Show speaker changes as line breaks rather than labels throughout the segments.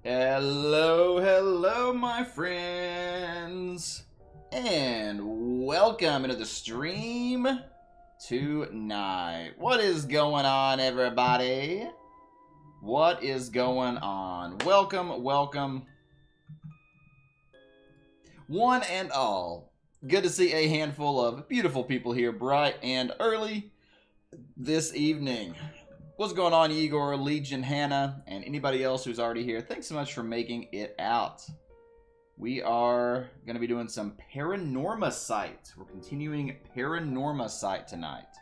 Hello, hello, my friends, and welcome into the stream tonight. What is going on, everybody? What is going on? Welcome, welcome, one and all. Good to see a handful of beautiful people here, bright and early this evening. What's going on, Igor, Legion, Hannah, and anybody else who's already here? Thanks so much for making it out. We are going to be doing some Paranormasight. We're continuing Paranormasight tonight.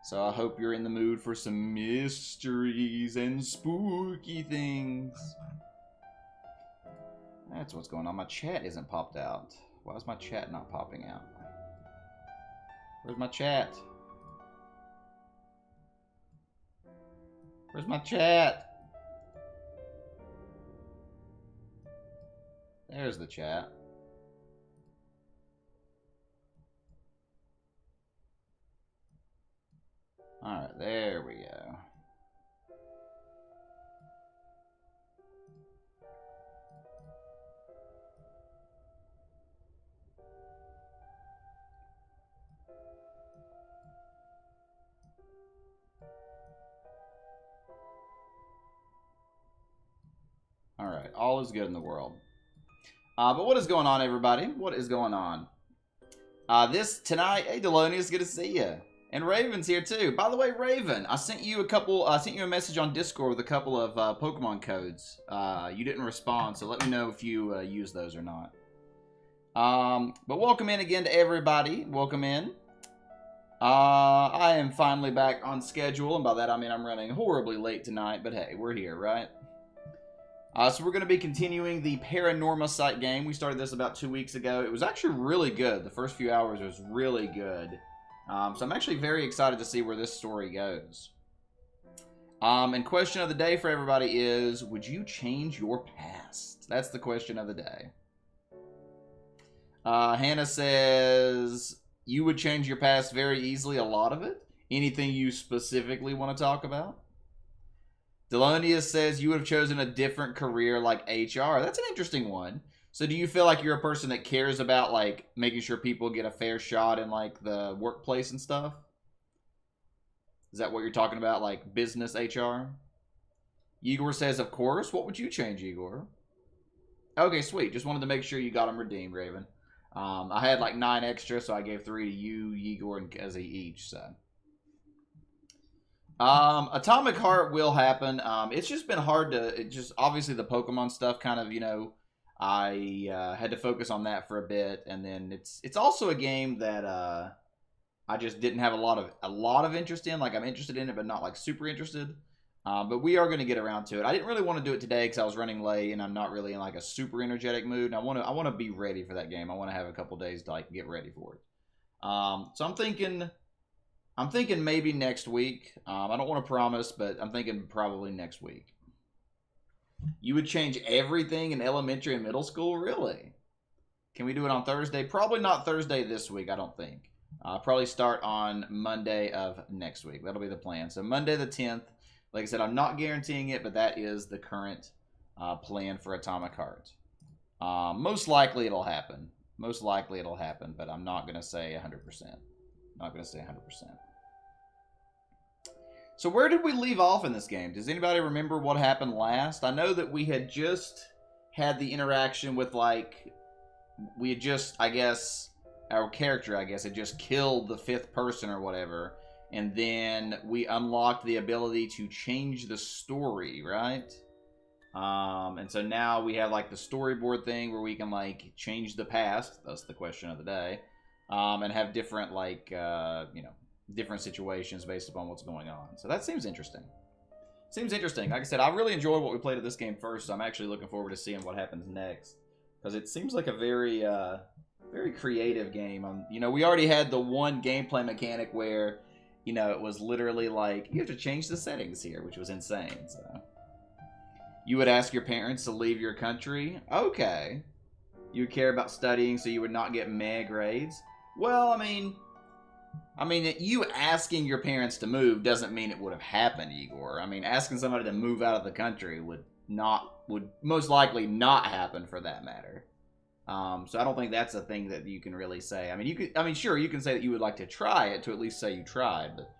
So I hope you're in the mood for some mysteries and spooky things. That's what's going on. My chat isn't popped out. Why is my chat not popping out? Where's my chat? Where's my chat? There's the chat. Alright, there we go. Alright, all is good in the world. But what is going on, everybody? What is going on? Tonight, hey Delonious, good to see you. And Raven's here too. By the way, Raven, I sent you a message on Discord with a couple of Pokemon codes. You didn't respond, so let me know if you use those or not. But welcome in again to everybody. Welcome in. I am finally back on schedule, and by that I mean I'm running horribly late tonight, but hey, we're here, right? So we're going to be continuing the Paranormasight game. We started this about 2 weeks ago. It was actually really good. The first few hours was really good. So I'm actually very excited to see where this story goes. And question of the day for everybody is, would you change your past? That's the question of the day. Hannah says, you would change your past very easily, a lot of it. Anything you specifically want to talk about? Delonious says you would have chosen a different career like HR. That's an interesting one. So do you feel like you're a person that cares about like making sure people get a fair shot in like the workplace and stuff? Is that what you're talking about, like business HR? Igor says, of course. What would you change, Igor? Okay, sweet. Just wanted to make sure you got them redeemed, Raven. I had like 9 extra, so I gave 3 to you, Igor, and Kezi each, so... Atomic Heart will happen. It's just been hard to, obviously the Pokemon stuff kind of, you know, I had to focus on that for a bit, and then it's also a game that I just didn't have a lot of interest in. Like, I'm interested in it, but not like super interested. But we are going to get around to it. I didn't really want to do it today because I was running late, and I'm not really in like a super energetic mood. And I want to be ready for that game. I want to have a couple days to like get ready for it. So I'm thinking maybe next week. I don't want to promise, but I'm thinking probably next week. You would change everything in elementary and middle school? Really? Can we do it on Thursday? Probably not Thursday this week, I don't think. Probably start on Monday of next week. That'll be the plan. So Monday the 10th. Like I said, I'm not guaranteeing it, but that is the current plan for Atomic Heart. Most likely it'll happen. Most likely it'll happen, but I'm not going to say 100%. Not going to say 100%. So where did we leave off in this game? Does anybody remember what happened last? I know that we had just had the interaction with, like, we had just, I guess, our character, I guess, had just killed the 5th person or whatever. And then we unlocked the ability to change the story, right? And so now we have, like, the storyboard thing where we can, like, change the past. That's the question of the day. And have different, like, you know, different situations based upon what's going on. So that seems interesting. Seems interesting. Like I said, I really enjoyed what we played at this game first, so I'm actually looking forward to seeing what happens next. Because it seems like a very, very creative game. You know, we already had the one gameplay mechanic where, you know, it was literally like, you have to change the settings here, which was insane. So you would ask your parents to leave your country? Okay. You would care about studying so you would not get meh grades? Well, I mean, you asking your parents to move doesn't mean it would have happened, Igor. I mean, asking somebody to move out of the country would would most likely not happen for that matter. So I don't think that's a thing that you can really say. I mean, sure, you can say that you would like to try it to at least say you tried, but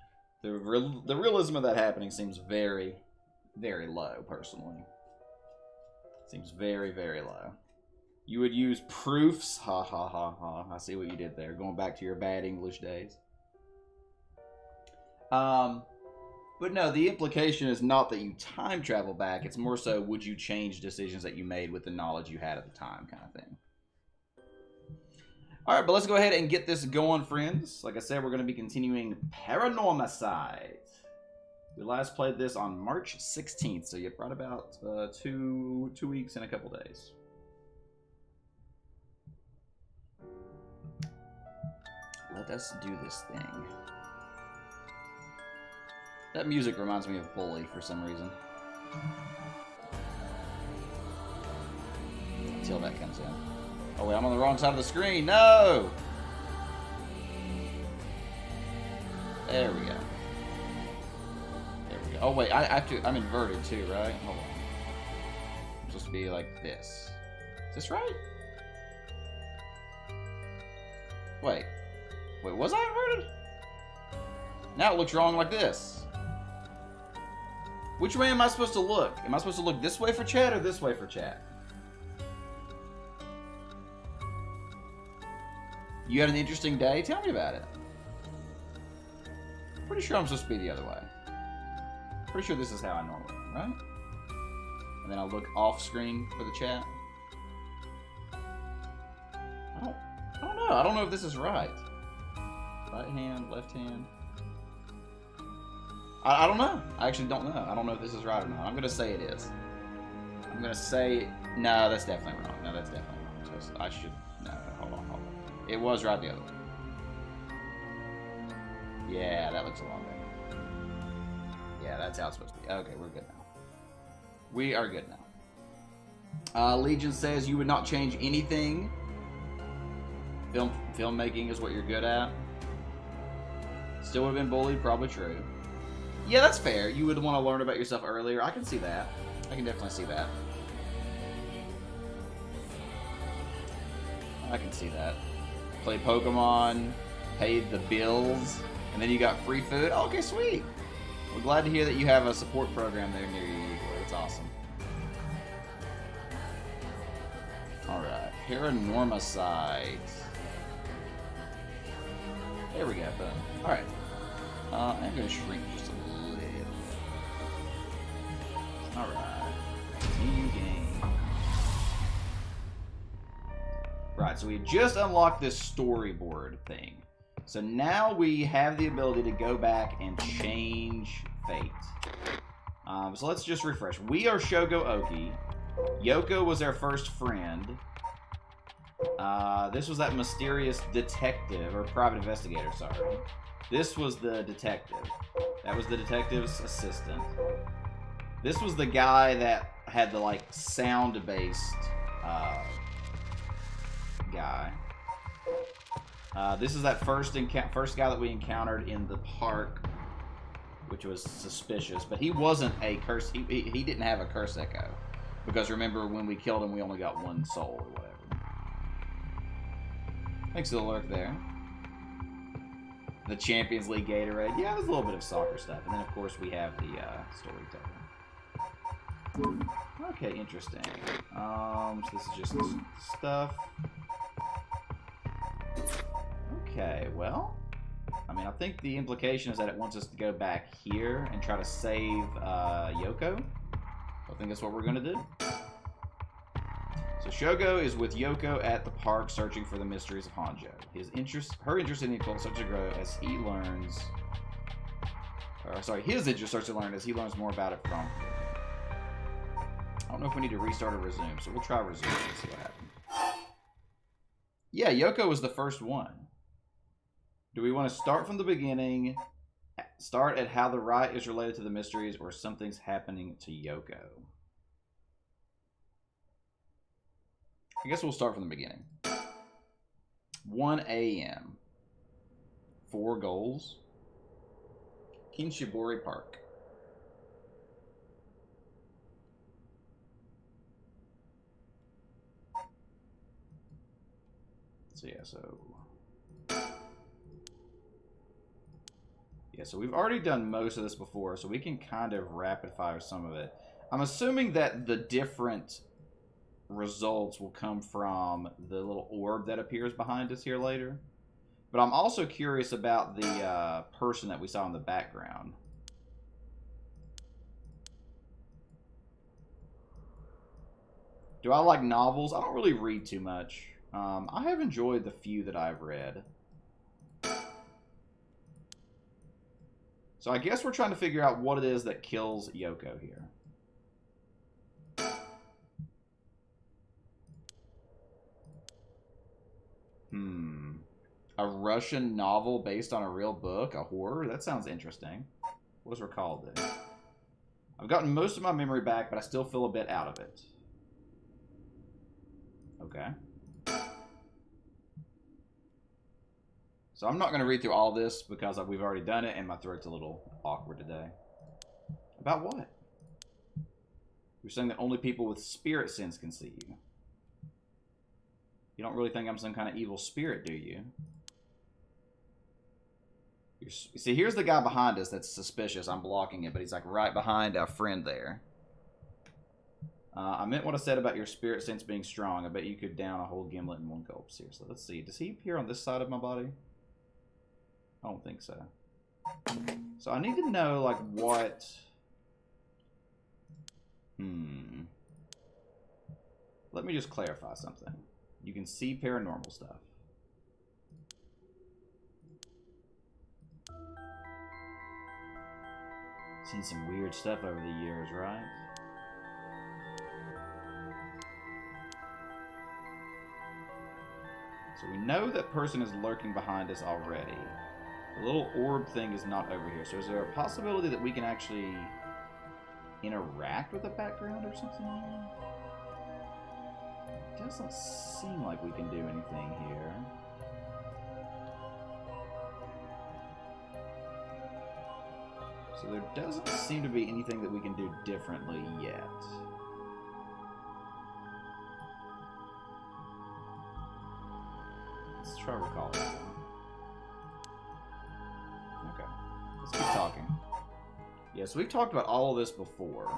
the realism of that happening seems very, very low, personally. Seems very, very low. You would use proofs. Ha, ha, ha, ha. I see what you did there. Going back to your bad English days. But no, the implication is not that you time travel back. It's more so, would you change decisions that you made with the knowledge you had at the time, kind of thing. Alright, but let's go ahead and get this going, friends. Like I said, we're going to be continuing Paranormasight. We last played this on March 16th, so you've brought about 2 weeks and a couple days. Let us do this thing. That music reminds me of Bully for some reason. Until that comes in. Oh wait, I'm on the wrong side of the screen. No! There we go. There we go. Oh wait, I'm inverted too, right? Hold on. I'm supposed to be like this. Is this right? Wait, was I inverted? Now it looks wrong like this. Which way am I supposed to look? Am I supposed to look this way for chat or this way for chat? You had an interesting day? Tell me about it. Pretty sure I'm supposed to be the other way. Pretty sure this is how I normally am, right? And then I'll look off screen for the chat. I don't know. I don't know if this is right. Right hand, left hand. I don't know. I actually don't know. I don't know if this is right or not. I'm going to say it is. I'm going to say... No, that's definitely wrong. No, that's definitely wrong. So I should... No, hold on. It was right the other way. Yeah, that looks a lot better. Yeah, that's how it's supposed to be. Okay, we're good now. We are good now. Legion says you would not change anything. Filmmaking is what you're good at. Still would have been bullied, probably true. Yeah, that's fair. You would want to learn about yourself earlier. I can see that. I can definitely see that. I can see that. Play Pokemon, paid the bills, and then you got free food. Oh, okay, sweet. We're glad to hear that you have a support program there near you, Igor. That's awesome. Alright, Paranormasight. There we go, boom. Alright. I'm going to shrink just a little bit. Alright. Continue game. Right, so we just unlocked this storyboard thing. So now we have the ability to go back and change fate. So let's just refresh. We are Shogo Oki. Yoko was our first friend. This was that mysterious detective, or private investigator, sorry. This was the detective. That was the detective's assistant. This was the guy that had the, like, sound-based, guy. This is that first guy that we encountered in the park, which was suspicious, but he wasn't a curse. He didn't have a curse echo, because remember when we killed him, we only got 1 soul or whatever. Thanks for the lurk there. The Champions League Gatorade. Yeah, there's a little bit of soccer stuff, and then of course we have the storytelling. Okay, interesting. So this is just stuff. Okay, well, I mean, I think the implication is that it wants us to go back here and try to save Yoko. I think that's what we're going to do. So Shogo is with Yoko at the park searching for the mysteries of Hanjo. Her interest in the occult starts to grow as he learns... his interest starts to learn as he learns more about it from... I don't know if we need to restart or resume, so we'll try resume and see what happens. Yeah, Yoko was the first one. Do we want to start from the beginning, start at how the right is related to the mysteries, or something's happening to Yoko? I guess we'll start from the beginning. 1 a.m. 4 goals. Kinshibori Park. So yeah, so we've already done most of this before, so we can kind of rapid fire some of it. I'm assuming that the different results will come from the little orb that appears behind us here later. But I'm also curious about the person that we saw in the background. Do I like novels? I don't really read too much. I have enjoyed the few that I've read. So I guess we're trying to figure out what it is that kills Yoko here. A Russian novel based on a real book? A horror? That sounds interesting. What does recall do? I've gotten most of my memory back, but I still feel a bit out of it. Okay. So I'm not going to read through all this because we've already done it and my throat's a little awkward today. About what? You're saying that only people with spirit sense can see you. You don't really think I'm some kind of evil spirit, do you? You see, here's the guy behind us that's suspicious. I'm blocking it, but he's like right behind our friend there. I meant what I said about your spirit sense being strong. I bet you could down a whole gimlet in one gulp. Seriously, let's see. Does he appear on this side of my body? I don't think so. So I need to know, like, what... Let me just clarify something. You can see paranormal stuff. Seen some weird stuff over the years, right? So we know that person is lurking behind us already. The little orb thing is not over here. So is there a possibility that we can actually interact with the background or something? It doesn't seem like we can do anything here. So there doesn't seem to be anything that we can do differently yet. Let's try recall it. Okay. Let's keep talking. Yeah, so we've talked about all of this before.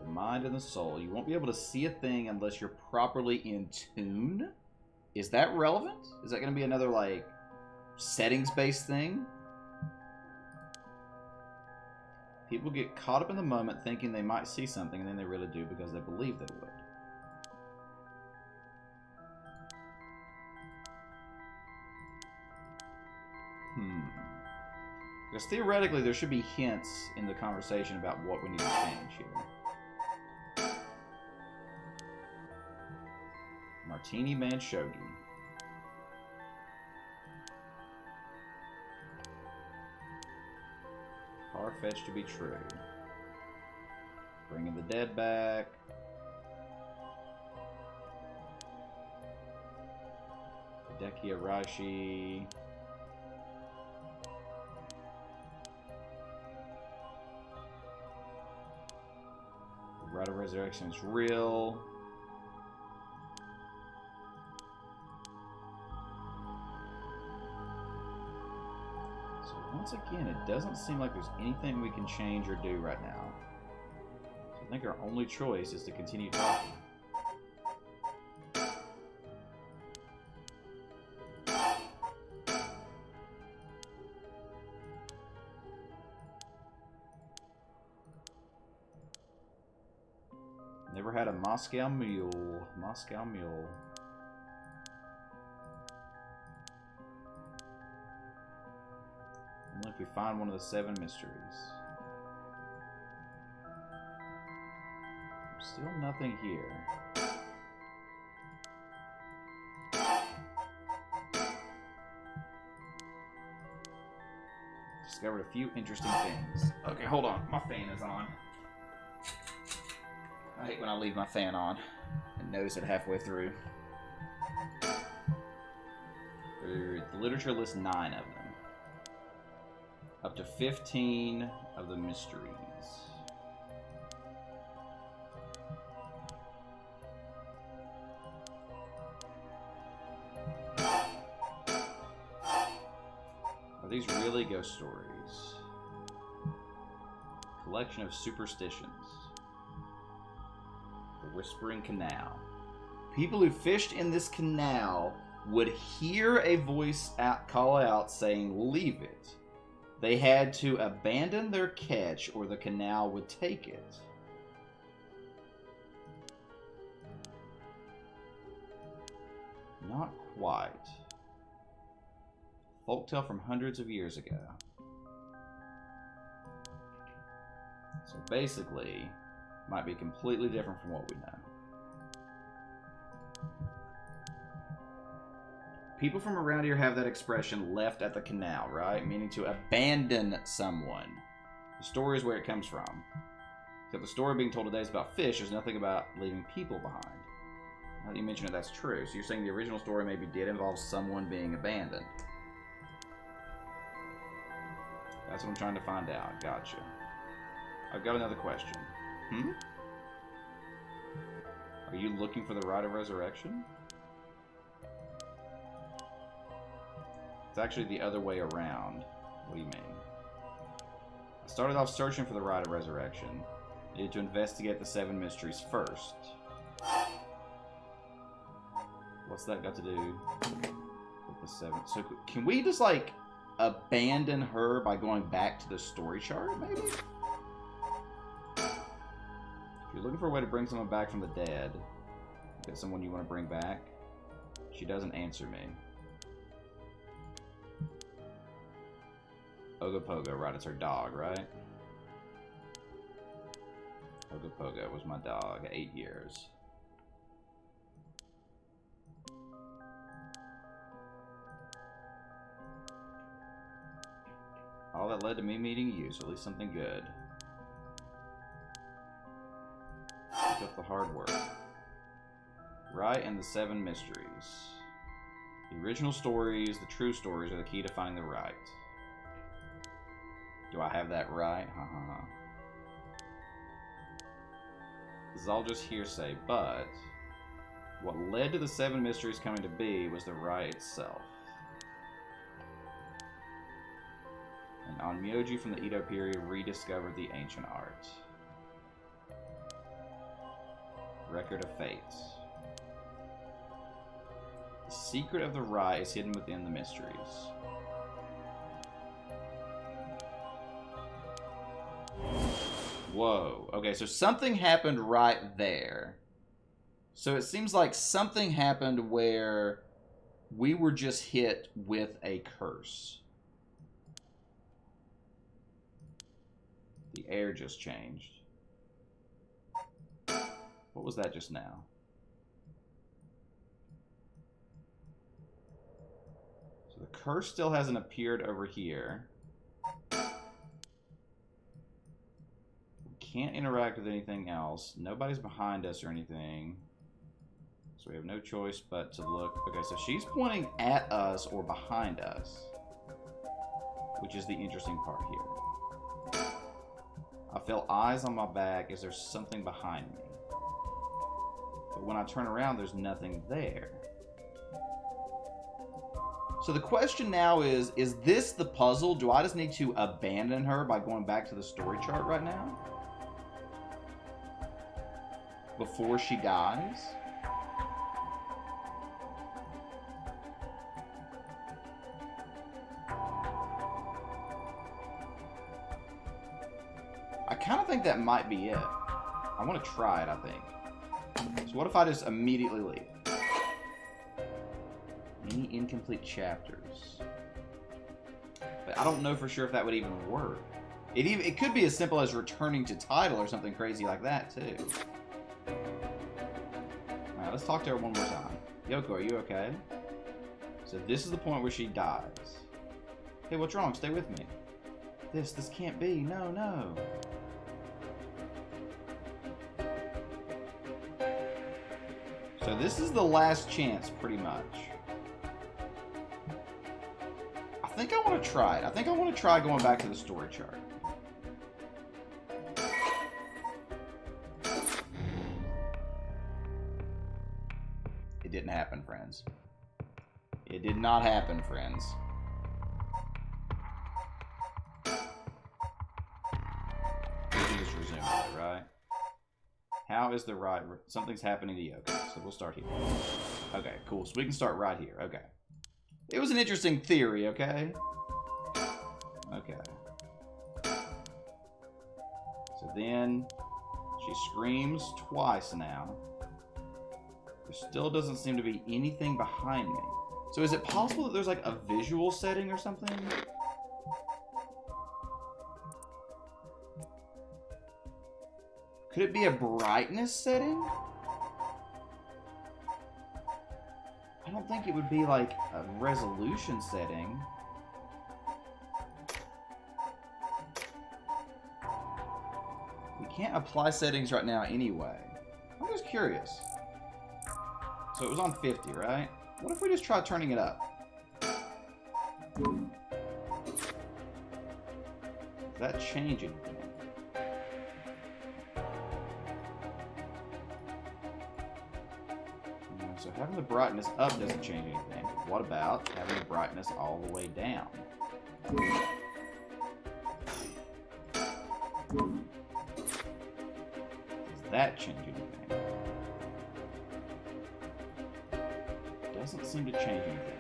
The mind and the soul. You won't be able to see a thing unless you're properly in tune? Is that relevant? Is that going to be another, like, settings-based thing? People get caught up in the moment thinking they might see something, and then they really do because they believe they would. Because theoretically, there should be hints in the conversation about what we need to change here. Martini Manshogi. Far-fetched to be true. Bringing the dead back. Hideki Arashi. The Rite of Resurrection is real. Once again, it doesn't seem like there's anything we can change or do right now. So I think our only choice is to continue talking. Never had a Moscow Mule. Moscow Mule. Only if we find one of the 7 mysteries. Still nothing here. Discovered a few interesting things. Okay, hold on. My fan is on. I hate when I leave my fan on and notice it halfway through. The literature lists 9 of them. Up to 15 of the mysteries. Are these really ghost stories? Collection of superstitions. The Whispering Canal. People who fished in this canal would hear a voice call out saying, "Leave it." They had to abandon their catch or the canal would take it. Not quite. Folktale from hundreds of years ago. So basically, might be completely different from what we know. People from around here have that expression, left at the canal, right? Meaning to abandon someone. The story is where it comes from. Except the story being told today is about fish. There's nothing about leaving people behind. Now that you mention it, that's true. So you're saying the original story maybe did involve someone being abandoned. That's what I'm trying to find out. Gotcha. I've got another question. Are you looking for the rite of resurrection? It's actually the other way around. What do you mean? I started off searching for the rite of resurrection. Needed to investigate the 7 mysteries first. What's that got to do with the 7? So can we just, like, abandon her by going back to the story chart, maybe? If you're looking for a way to bring someone back from the dead, get someone you want to bring back, she doesn't answer me. Ogopogo, right, it's her dog, right? Ogopogo was my dog, 8 years. All that led to me meeting you, so at least something good. Pick up the hard work. Right, and the 7 mysteries. The original stories, the true stories, are the key to finding the right. Do I have that right? Ha ha ha. This is all just hearsay, but what led to the 7 mysteries coming to be was the rite itself. And Onmyoji from the Edo period rediscovered the ancient art. Record of Fate. The secret of the rite is hidden within the mysteries. Whoa. Okay, so something happened right there. So it seems like something happened where we were just hit with a curse. The air just changed. What was that just now? So the curse still hasn't appeared over here. Can't interact with anything else. Nobody's behind us or anything. So we have no choice but to look. Okay, so she's pointing at us or behind us, which is the interesting part here. I feel eyes on my back. Is there something behind me? But when I turn around, there's nothing there. So the question now is this the puzzle? Do I just need to abandon her by going back to the story chart right now? Before she dies? I kind of think that might be it. I want to try it, I think. So what if I just immediately leave? Any incomplete chapters? But I don't know for sure if that would even work. It could be as simple as returning to title or something crazy like that, too. Alright, let's talk to her one more time. Yoko, are you okay? So this is the point where she dies. Hey, what's wrong? Stay with me. This can't be. No, no. So this is the last chance, pretty much. I think I want to try it. I think I want to try going back to the story chart. It didn't happen, friends. It did not happen, friends. We can just resume it, right? How is the right... Something's happening to Yoko, so we'll start here. Okay, cool. So we can start right here. Okay. It was an interesting theory, okay? Okay. So then she screams twice now. There still doesn't seem to be anything behind me. So is it possible that there's like a visual setting or something? Could it be a brightness setting? I don't think it would be like a resolution setting. We can't apply settings right now anyway. I'm just curious. So it was on 50, right? What if we just try turning it up? Does that change anything? So having the brightness up doesn't change anything. What about having the brightness all the way down? Does that change anything? Doesn't seem to change anything.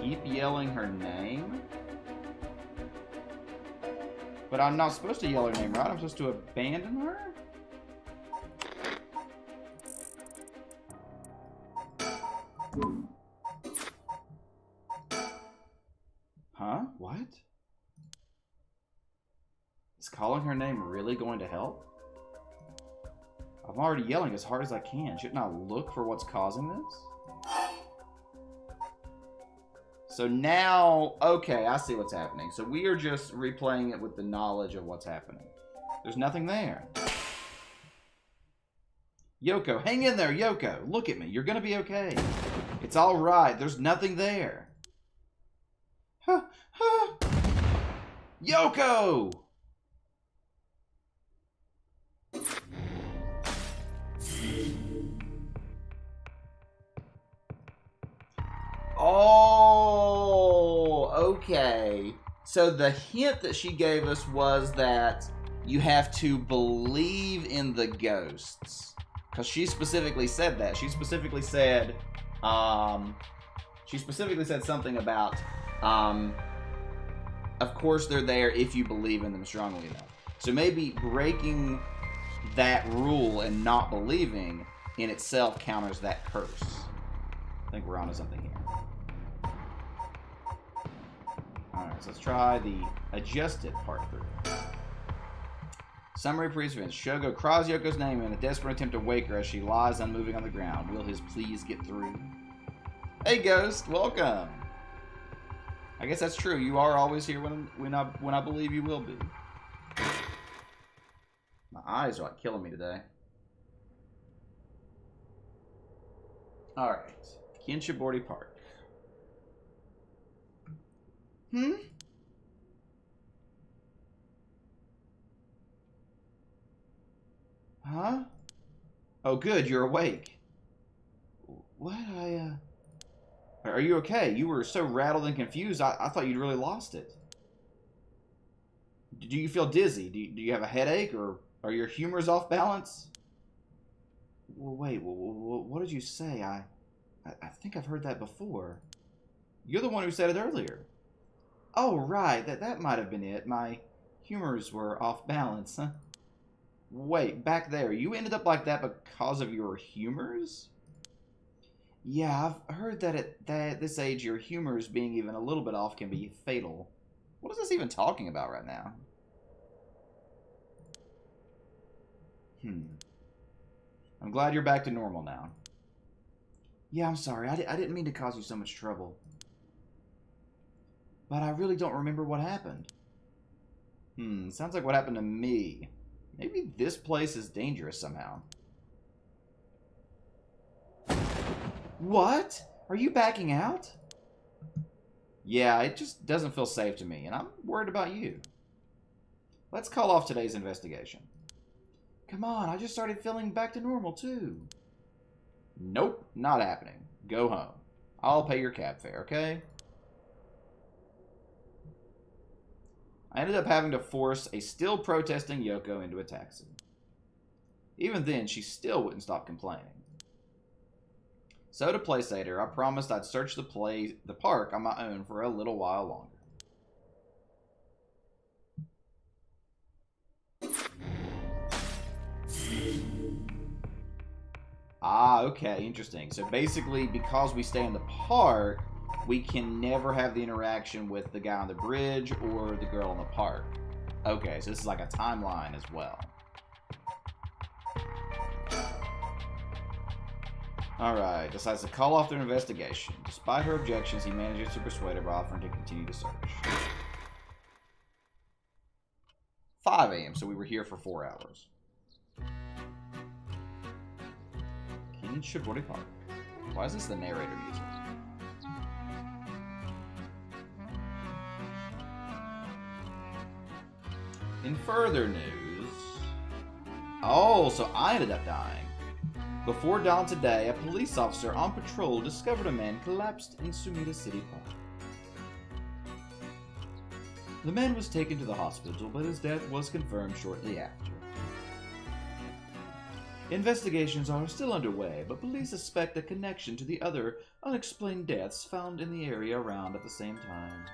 Keep yelling her name? But I'm not supposed to yell her name, right? I'm supposed to abandon her? Huh? What? Is calling her name really going to help? I'm already yelling as hard as I can. Shouldn't I look for what's causing this? So now, okay, I see what's happening. So we are just replaying it with the knowledge of what's happening. There's nothing there. Yoko, hang in there, Yoko. Look at me. You're going to be okay. It's all right. There's nothing there. Huh, huh. Yoko! Oh, okay. So the hint that she gave us was that you have to believe in the ghosts. Because she specifically said that. She specifically said something about, of course they're there if you believe in them strongly enough. So maybe breaking that rule and not believing in itself counters that curse. I think we're onto something here. Alright, so let's try the adjusted part 3. Summary pre-events. Shogo cries Yoko's name in a desperate attempt to wake her as she lies unmoving on the ground. Will his pleas get through? Hey, Ghost, welcome. I guess that's true. You are always here when I believe you will be. My eyes are like killing me today. Alright. Kinshibordi Park. Huh? Oh, good, you're awake. What? Are you okay? You were so rattled and confused, I thought you'd really lost it. Do you feel dizzy? Do you have a headache, or are your humors off balance? Well, wait, what did you say? I think I've heard that before. You're the one who said it earlier. Oh, right, that might have been it. My humors were off balance, huh? Wait, back there, you ended up like that because of your humors? Yeah, I've heard that at this age, your humors being even a little bit off can be fatal. What is this even talking about right now? I'm glad you're back to normal now. Yeah, I'm sorry. I didn't mean to cause you so much trouble. But I really don't remember what happened. Sounds like what happened to me. Maybe this place is dangerous somehow. What? Are you backing out? Yeah, it just doesn't feel safe to me, and I'm worried about you. Let's call off today's investigation. Come on, I just started feeling back to normal, too. Nope, not happening. Go home. I'll pay your cab fare, okay? I ended up having to force a still protesting Yoko into a taxi. Even then, she still wouldn't stop complaining. So to play Seder, I promised I'd search the park on my own for a little while longer. Ah, okay, interesting. So basically, because we stay in the park, we can never have the interaction with the guy on the bridge or the girl in the park. Okay, so this is like a timeline as well. Alright, decides to call off their investigation. Despite her objections, he manages to persuade her by offering to continue the search. 5 a.m., so we were here for 4 hours. King Shibori Park. Why is this the narrator music? In further news... Oh, so I ended up dying. Before dawn today, a police officer on patrol discovered a man collapsed in Sumida City Park. The man was taken to the hospital, but his death was confirmed shortly after. Investigations are still underway, but police suspect a connection to the other unexplained deaths found in the area around at the same time.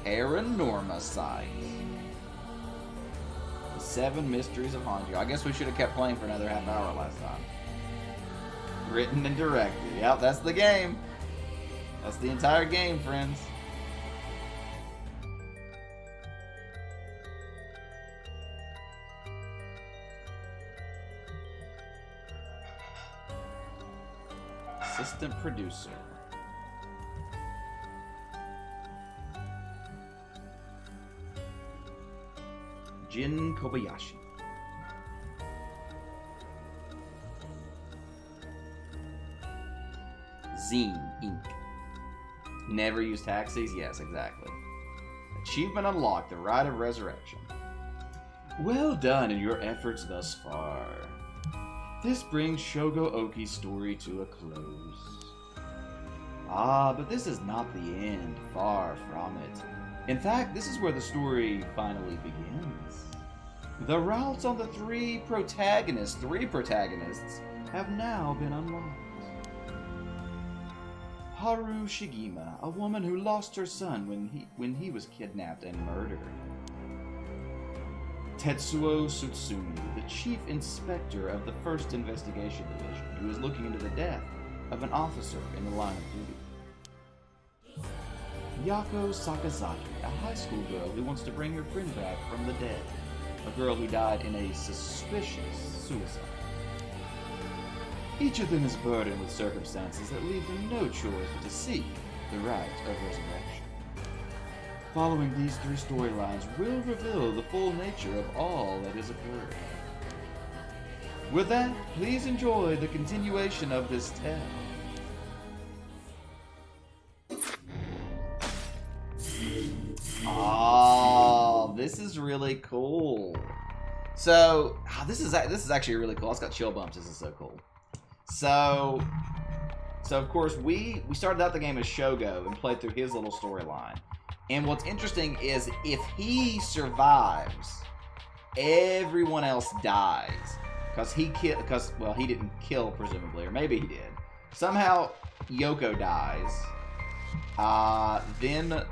Paranormasight. The 7 Mysteries of Hanjo. I guess we should have kept playing for another half hour last time. Written and directed. Yep, that's the game. That's the entire game, friends. Assistant producer. Jin Kobayashi. Zine Inc. Never use taxis? Yes, exactly. Achievement unlocked, the Rite of Resurrection. Well done in your efforts thus far. This brings Shogo Oki's story to a close. Ah, but this is not the end, far from it. In fact, this is where the story finally begins. The routes on the three protagonists, have now been unlocked. Haru Shigima, a woman who lost her son when he was kidnapped and murdered. Tetsuo Tsutsumi, the chief inspector of the 1st Investigation Division, who is looking into the death of an officer in the line of duty. Yako Sakazaki, a high school girl who wants to bring her friend back from the dead, a girl who died in a suspicious suicide. Each of them is burdened with circumstances that leave them no choice but to seek the rite of resurrection. Following these 3 storylines will reveal the full nature of all that is occurring. With that, please enjoy the continuation of this tale. Oh, this is really cool. So, this is actually really cool. It's got chill bumps. This is so cool. So of course, we started out the game as Shogo and played through his little storyline. And what's interesting is if he survives, everyone else dies. Because he didn't kill, presumably, or maybe he did. Somehow, Yoko dies. Then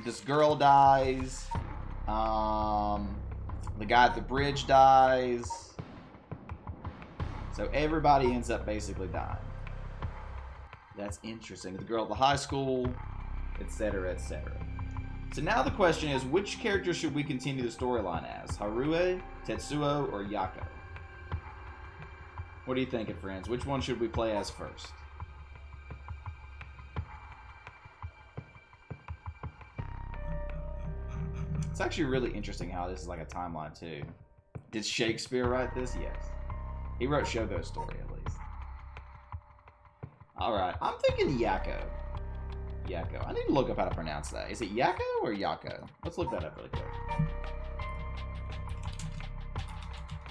this girl dies. The guy at the bridge dies. So everybody ends up basically dying. That's interesting. The girl at the high school, etc., etc. So now the question is, which character should we continue the storyline as? Harue, Tetsuo, or Yako? What are you thinking, friends? Which one should we play as first? It's actually really interesting how this is like a timeline, too. Did Shakespeare write this? Yes. He wrote Shogo's story, at least. Alright, I'm thinking Yakko. Yakko. I need to look up how to pronounce that. Is it Yakko or Yakko? Let's look that up really quick.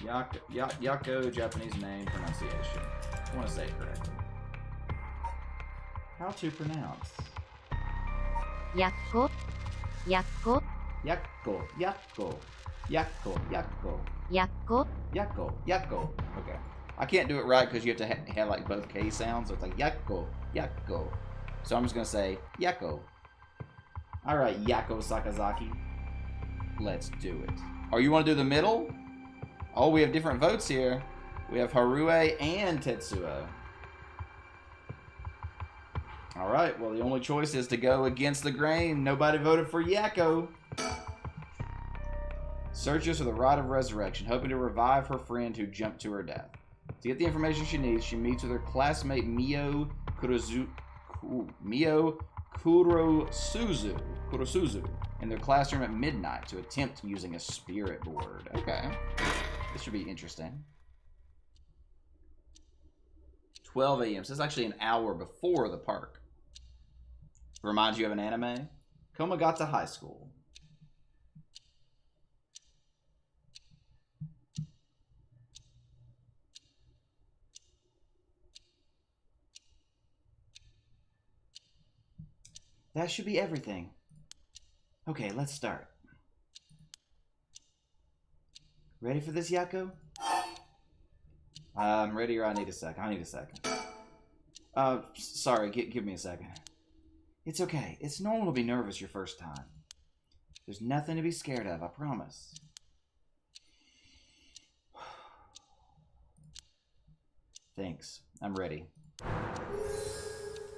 Yakko, Japanese name, pronunciation. I want to say it correctly. How to pronounce?
Yakko. Yakko.
Yakko. Yakko. Yakko. Yakko.
Yakko.
Yakko. Yakko. Okay. I can't do it right because you have to have like both K sounds. So it's like Yakko. Yakko. So I'm just going to say Yakko. Alright, Yakko Sakazaki. Let's do it. Oh, you want to do the middle? Oh, we have different votes here. We have Harue and Tetsuo. Alright, well, the only choice is to go against the grain. Nobody voted for Yakko. Searches for the rite of resurrection, hoping to revive her friend who jumped to her death. To get the information she needs, she meets with her classmate Mio Kurosuzu in their classroom at midnight to attempt using a spirit board. Okay. This should be interesting. 12 a.m. So it's actually an hour before the park. Reminds you of an anime? Komagata High School. That should be everything. Okay, let's start. Ready for this, Yakko? I'm ready, or I need a second. I need a second. Sorry, give me a second. It's okay. It's normal to be nervous your first time. There's nothing to be scared of, I promise. Thanks. I'm ready.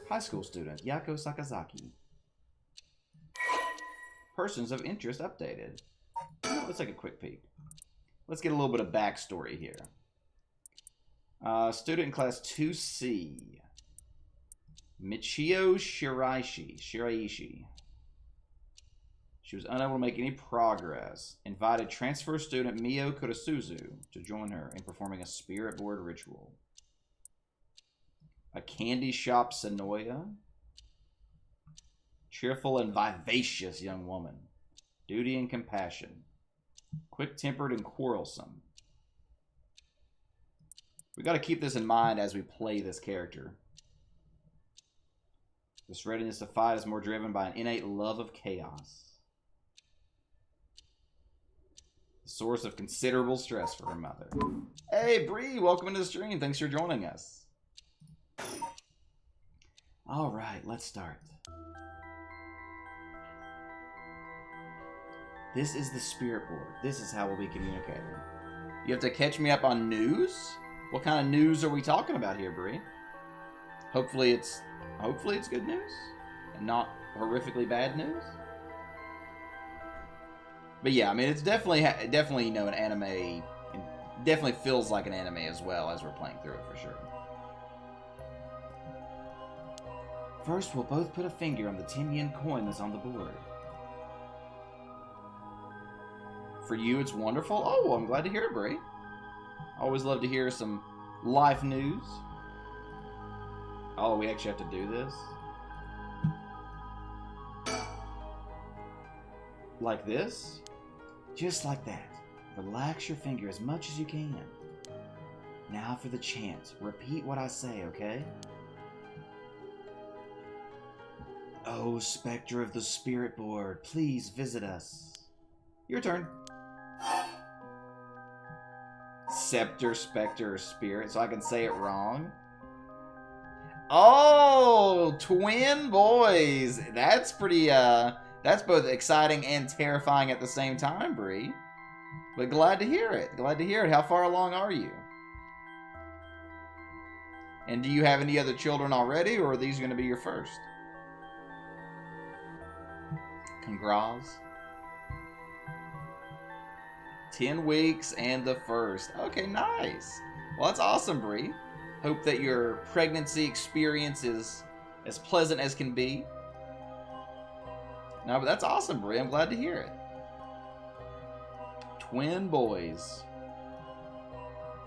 High school student, Yakko Sakazaki. Persons of interest updated. Let's take a quick peek. Let's get a little bit of backstory here. Student in class 2C. Michio Shiraishi. She was unable to make any progress. Invited transfer student Mio Kurosuzu to join her in performing a spirit board ritual. A candy shop Sonoya. Cheerful and vivacious young woman. Duty and compassion. Quick-tempered and quarrelsome. We got to keep this in mind as we play this character. This readiness to fight is more driven by an innate love of chaos. The source of considerable stress for her mother. Hey, Bree, welcome into the stream. Thanks for joining us. All right, let's start. This is the spirit board. This is how we'll be communicating. You have to catch me up on news? What kind of news are we talking about here, Bree? Hopefully it's good news and not horrifically bad news. But yeah, I mean, it's definitely you know, an anime. It definitely feels like an anime as well as we're playing through it for sure. First, we'll both put a finger on the 10-yen coin that's on the board. For you, it's wonderful. Oh, well, I'm glad to hear it, Brie. Always love to hear some life news. Oh, we actually have to do this? Like this? Just like that. Relax your finger as much as you can. Now for the chant. Repeat what I say, okay? Oh, Spectre of the Spirit Board, please visit us. Your turn. Scepter, Spectre, or Spirit, so I can say it wrong. Oh, twin boys. That's pretty, that's both exciting and terrifying at the same time, Bree. But glad to hear it. Glad to hear it. How far along are you? And do you have any other children already, or are these going to be your first? Congrats. 10 weeks and the first. Okay, nice. Well, that's awesome, Bree. Hope that your pregnancy experience is as pleasant as can be. No, but that's awesome, Bree. I'm glad to hear it. Twin boys.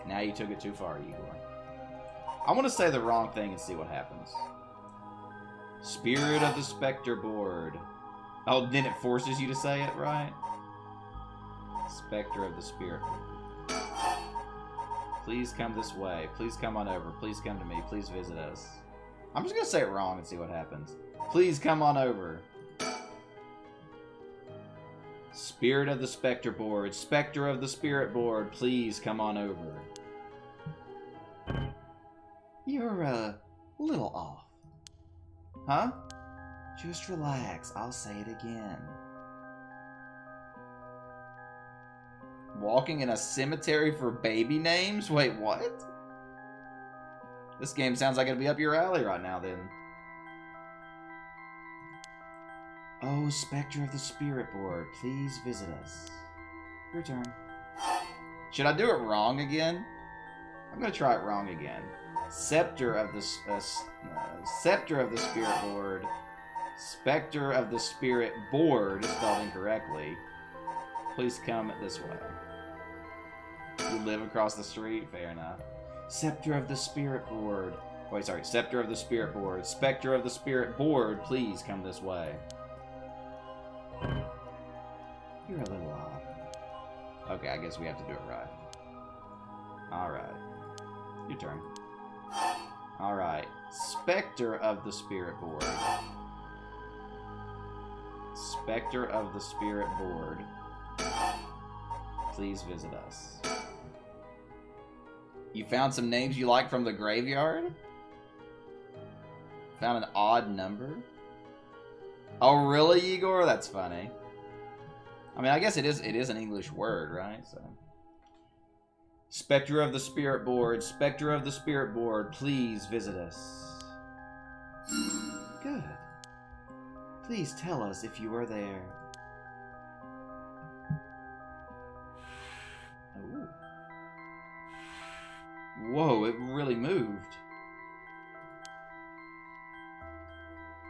Now you took it too far, Igor. I want to say the wrong thing and see what happens. Spirit of the Spectre board. Oh, then it forces you to say it, right? Spectre of the Spirit board. Please come this way. Please come on over. Please come to me. Please visit us. I'm just going to say it wrong and see what happens. Please come on over. Spirit of the Spectre board. Spectre of the Spirit board. Please come on over. You're a little off. Huh? Just relax. I'll say it again. Walking in a cemetery for baby names? Wait, what? This game sounds like it'll be up your alley right now, then. Oh, Spectre of the Spirit board, please visit us. Your turn. Should I do it wrong again? I'm gonna try it wrong again. Scepter of the Scepter of the Spirit board. Spectre of the Spirit board, spelled incorrectly. Please come this way. You live across the street? Fair enough. Scepter of the Spirit board. Wait, sorry. Scepter of the Spirit board. Spectre of the Spirit board, please come this way. You're a little off. Okay, I guess we have to do it right. Alright. Your turn. Alright. Spectre of the Spirit board. Spectre of the Spirit board. Please visit us. You found some names you like from the graveyard? Found an odd number? Oh, really, Igor? That's funny. I mean, I guess it is an English word, right? So, Spectre of the Spirit board. Spectre of the Spirit board, please visit us. Good. Please tell us if you are there. Ooh. Whoa, it really moved.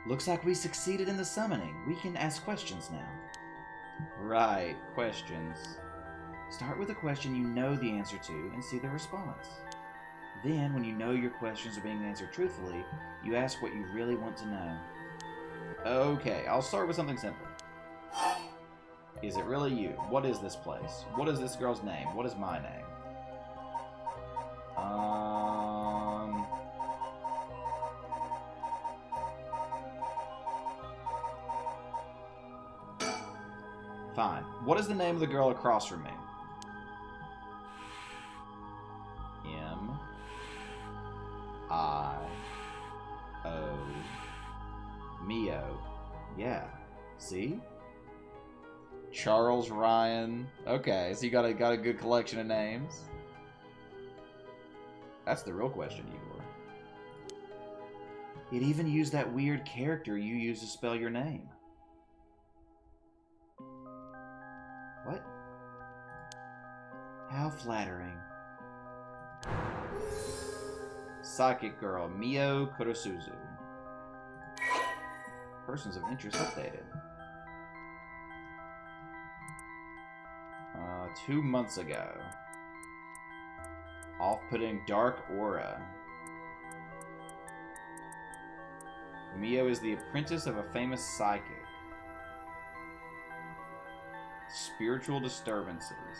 Looks like we succeeded in the summoning. We can ask questions now. Right, questions. Start with a question you know the answer to and see the response. Then, when you know your questions are being answered truthfully, you ask what you really want to know. Okay, I'll start with something simple. Is it really you? What is this place? What is this girl's name? What is my name? Fine. What is the name of the girl across from me? M-I-O Mio. Yeah. See? Charles Ryan. Okay, so you got a good collection of names. That's the real question, Igor. It even used that weird character you use to spell your name. What? How flattering. Psychic girl, Mio Kurosuzu. Persons of interest updated. 2 months ago. Off-putting dark aura. Mio is the apprentice of a famous psychic. Spiritual disturbances.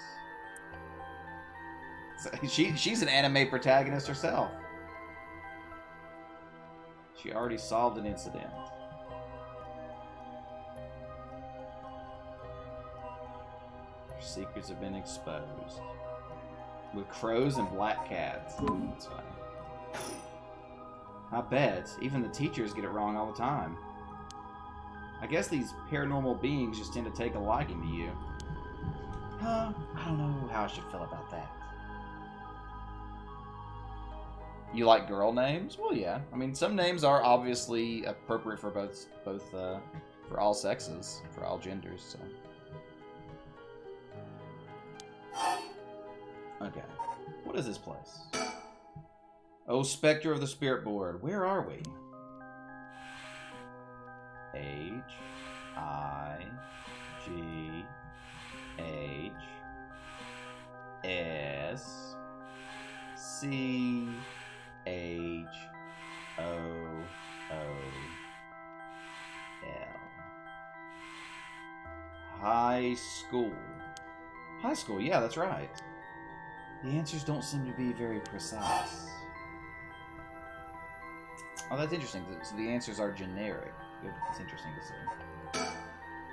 So she's an anime protagonist herself. She already solved an incident. Her secrets have been exposed. With crows and black cats. That's funny. I bet. Even the teachers get it wrong all the time. I guess these paranormal beings just tend to take a liking to you. Huh? I don't know how I should feel about that. You like girl names? Well, yeah. I mean, some names are obviously appropriate for both for all sexes, for all genders, so. Okay. What is this place? Oh, Spectre of the Spirit board. Where are we? H-I-G-H-S High school. High school, yeah, that's right. The answers don't seem to be very precise. Oh, that's interesting. So the answers are generic. Good. That's interesting to see.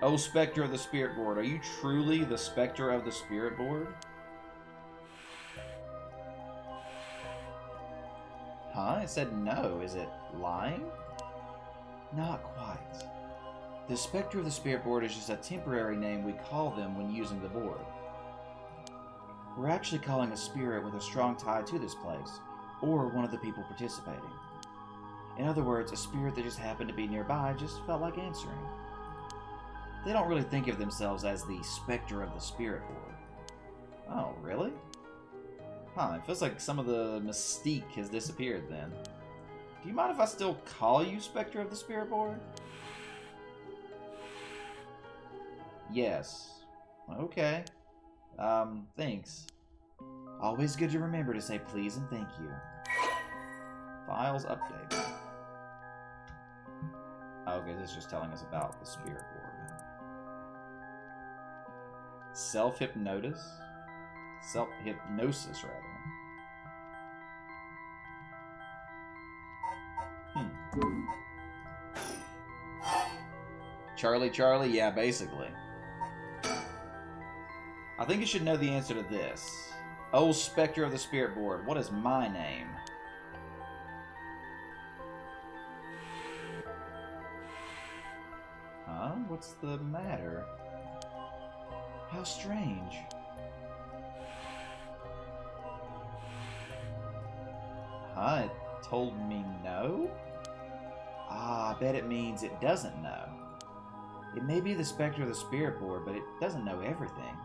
Oh, Spectre of the Spirit Board. Are you truly the Spectre of the Spirit Board? Huh? It said no. Is it lying? Not quite. The Spectre of the Spirit Board is just a temporary name we call them when using the board. We're actually calling a spirit with a strong tie to this place, or one of the people participating. In other words, a spirit that just happened to be nearby just felt like answering. They don't really think of themselves as the Spectre of the Spirit Board. Oh, really? Huh, it feels like some of the mystique has disappeared then. Do you mind if I still call you Spectre of the Spirit Board? Yes. Okay. Thanks. Always good to remember to say please and thank you. Files updated. Okay, this is just telling us about the Spirit Board. Self-hypnosis? Self-hypnosis, rather. Charlie, yeah, basically. I think you should know the answer to this. Oh, Spectre of the Spirit Board, what is my name? Huh? What's the matter? How strange. Huh? It told me no? Ah, I bet it means it doesn't know. It may be the Spectre of the Spirit Board, but it doesn't know everything.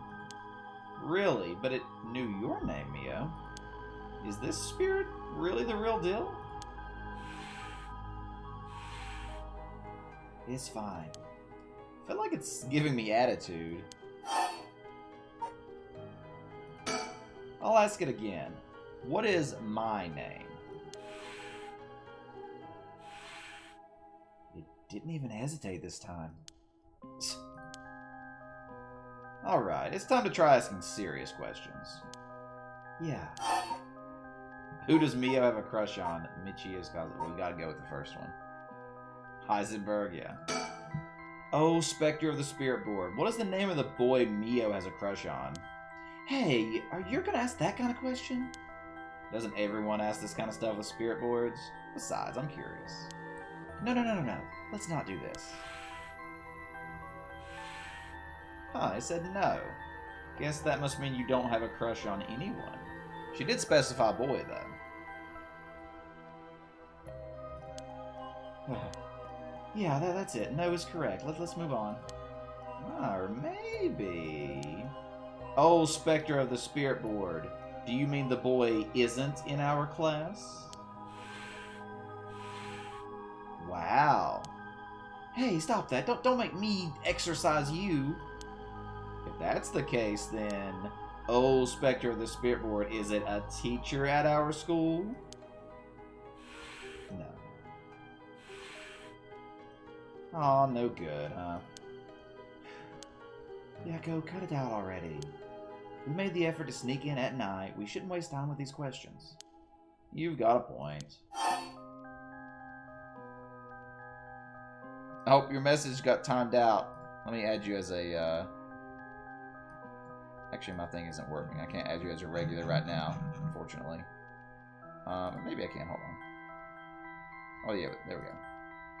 Really? But it knew your name, Mio. Is this spirit really the real deal? It's fine. I feel like it's giving me attitude. I'll ask it again. What is my name? It didn't even hesitate this time. Alright, it's time to try asking serious questions. Yeah. Who does Mio have a crush on? Michio's cause. Well, we gotta go with the first one. Heisenberg, yeah. Oh, Spectre of the Spirit Board. What is the name of the boy Mio has a crush on? Hey, are you gonna ask that kind of question? Doesn't everyone ask this kind of stuff with spirit boards? Besides, I'm curious. No. Let's not do this. Huh, I said no. Guess that must mean you don't have a crush on anyone. She did specify boy, though. Yeah, that's it. No is correct. Let's move on. Or maybe... Oh, Spectre of the Spirit Board. Do you mean the boy isn't in our class? Wow. Hey, stop that. Don't make me exercise you. If that's the case, then... Oh, Spectre of the Spirit Board, is it a teacher at our school? No. Aw, no good, huh? Yeah, go cut it out already. We made the effort to sneak in at night. We shouldn't waste time with these questions. You've got a point. I hope your message got timed out. Let me add you as a, Actually, my thing isn't working. I can't add you as a regular right now, unfortunately. Maybe I can. Hold on. Oh, yeah. There we go.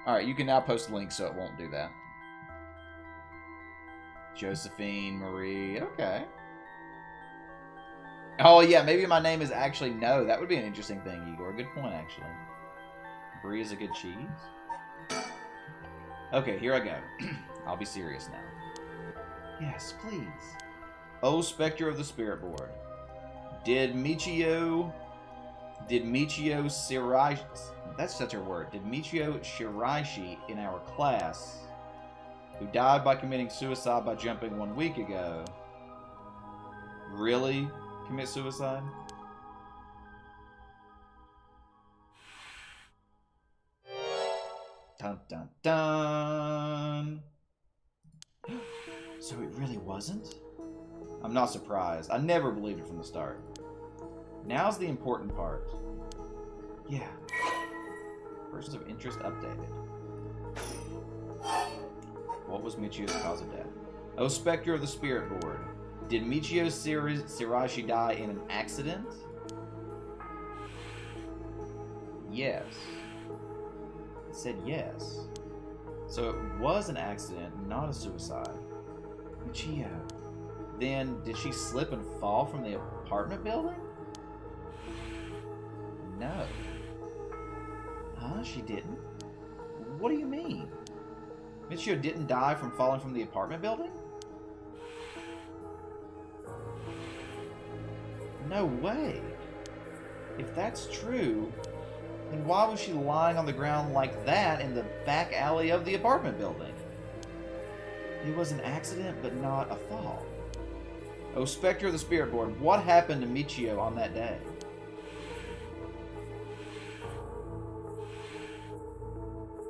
Alright, you can now post links so it won't do that. Josephine, Marie. Okay. Oh, yeah. Maybe my name is actually No. That would be an interesting thing, Igor. Good point, actually. Brie is a good cheese. Okay, here I go. I'll be serious now. Yes, please. Oh, Spectre of the Spirit Board. Did Michio Shiraishi... That's such a word. Did Michio Shiraishi in our class, who died by committing suicide by jumping 1 week ago, really commit suicide? Dun dun dun. So it really wasn't? I'm not surprised. I never believed it from the start. Now's the important part. Yeah. Persons of interest updated. What was Michio's cause of death? Oh, Spectre of the Spirit Board. Did Michio Shiraishi die in an accident? Yes. It said yes. So it was an accident, not a suicide. Michio. Then, did she slip and fall from the apartment building? No. Huh? She didn't? What do you mean? Michio didn't die from falling from the apartment building? No way. If that's true, then why was she lying on the ground like that in the back alley of the apartment building? It was an accident, but not a fall. Oh, Spectre of the Spirit Board, what happened to Michio on that day?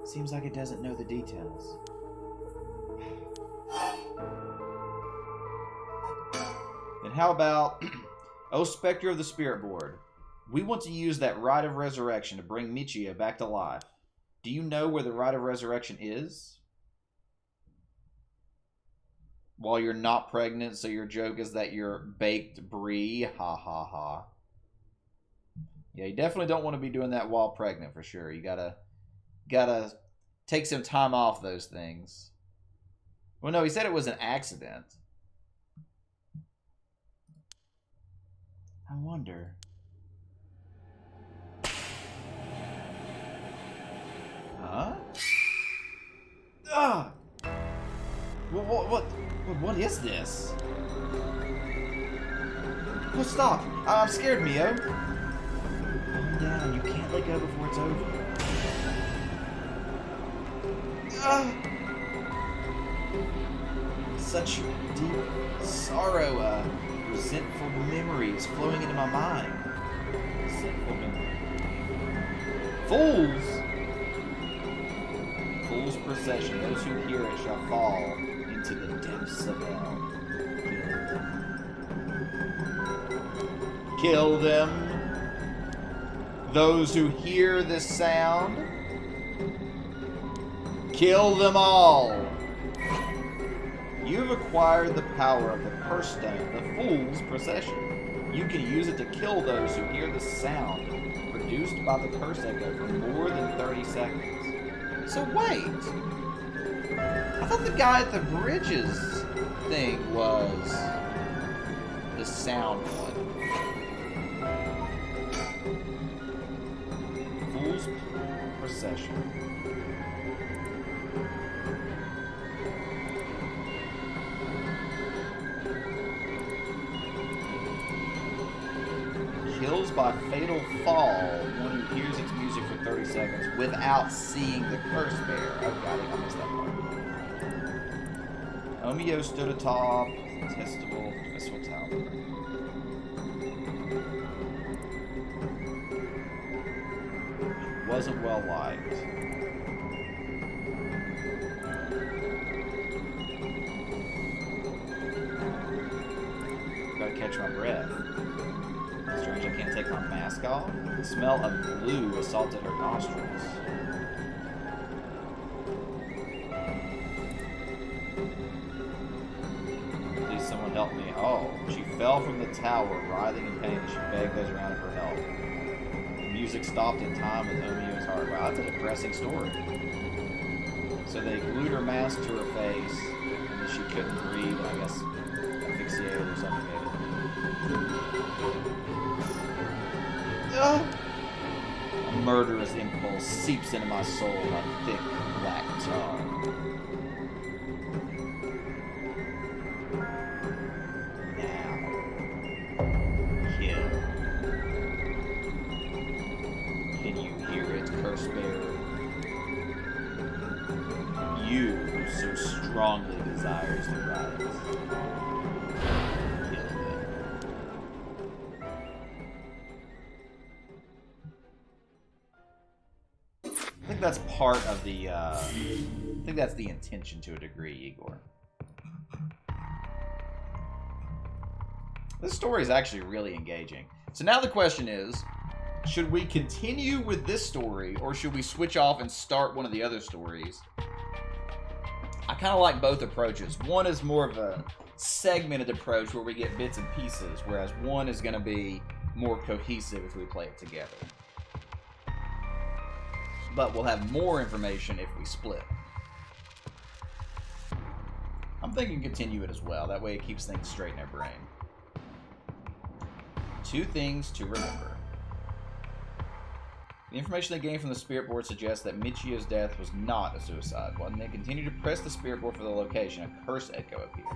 Seems like it doesn't know the details. Then how about... Oh, Spectre of the Spirit Board, we want to use that Rite of Resurrection to bring Michio back to life. Do you know where the Rite of Resurrection is? While you're not pregnant, so your joke is that you're baked brie. Ha ha ha. Yeah, you definitely don't want to be doing that while pregnant for sure. You gotta take some time off those things. Well, no, he said it was an accident. I wonder. Huh? Ah! What is this? Oh, stop! I'm scared, Mio. Calm down. You can't let go before it's over. Ah! Such deep sorrow, resentful memories flowing into my mind. Resentful memories. Fools! Fool's procession. Those who hear it shall fall into the depths of hell. Kill them. Those who hear this sound, kill them all. You have acquired the power of the Curse Stone, the Fool's Procession. You can use it to kill those who hear the sound produced by the Curse Echo for more than 30 seconds. So wait, I thought the guy at the bridges thing was the sound one. Fool's Procession. Kills by fatal fall one who hears its music for 30 seconds without seeing the curse bear. Oh god, I missed that part. Omio stood atop the festival tower. It wasn't well liked. Gotta catch my breath. Strange, I can't take my mask off. The smell of glue assaulted her nostrils. Please, someone help me. Oh, she fell from the tower, writhing in pain as she begged those around her for help. The music stopped in time with Omio's heart. Wow, that's a depressing story. So they glued her mask to her face, and then she couldn't breathe, and I guess asphyxiated or something. A murderous impulse seeps into my soul like thick black tar. Now, kill. Can you hear it, curse bearer? You who so strongly desires the rise. The think that's part of the, I think that's the intention to a degree, Igor. This story is actually really engaging. So now the question is, should we continue with this story, or should we switch off and start one of the other stories? I kind of like both approaches. One is more of a segmented approach where we get bits and pieces, whereas one is going to be more cohesive if we play it together. But we'll have more information if we split. I'm thinking continue it as well. That way it keeps things straight in our brain. 2 things to remember. The information they gained from the spirit board suggests that Michio's death was not a suicide. When they continue to press the spirit board for the location, a curse echo appears.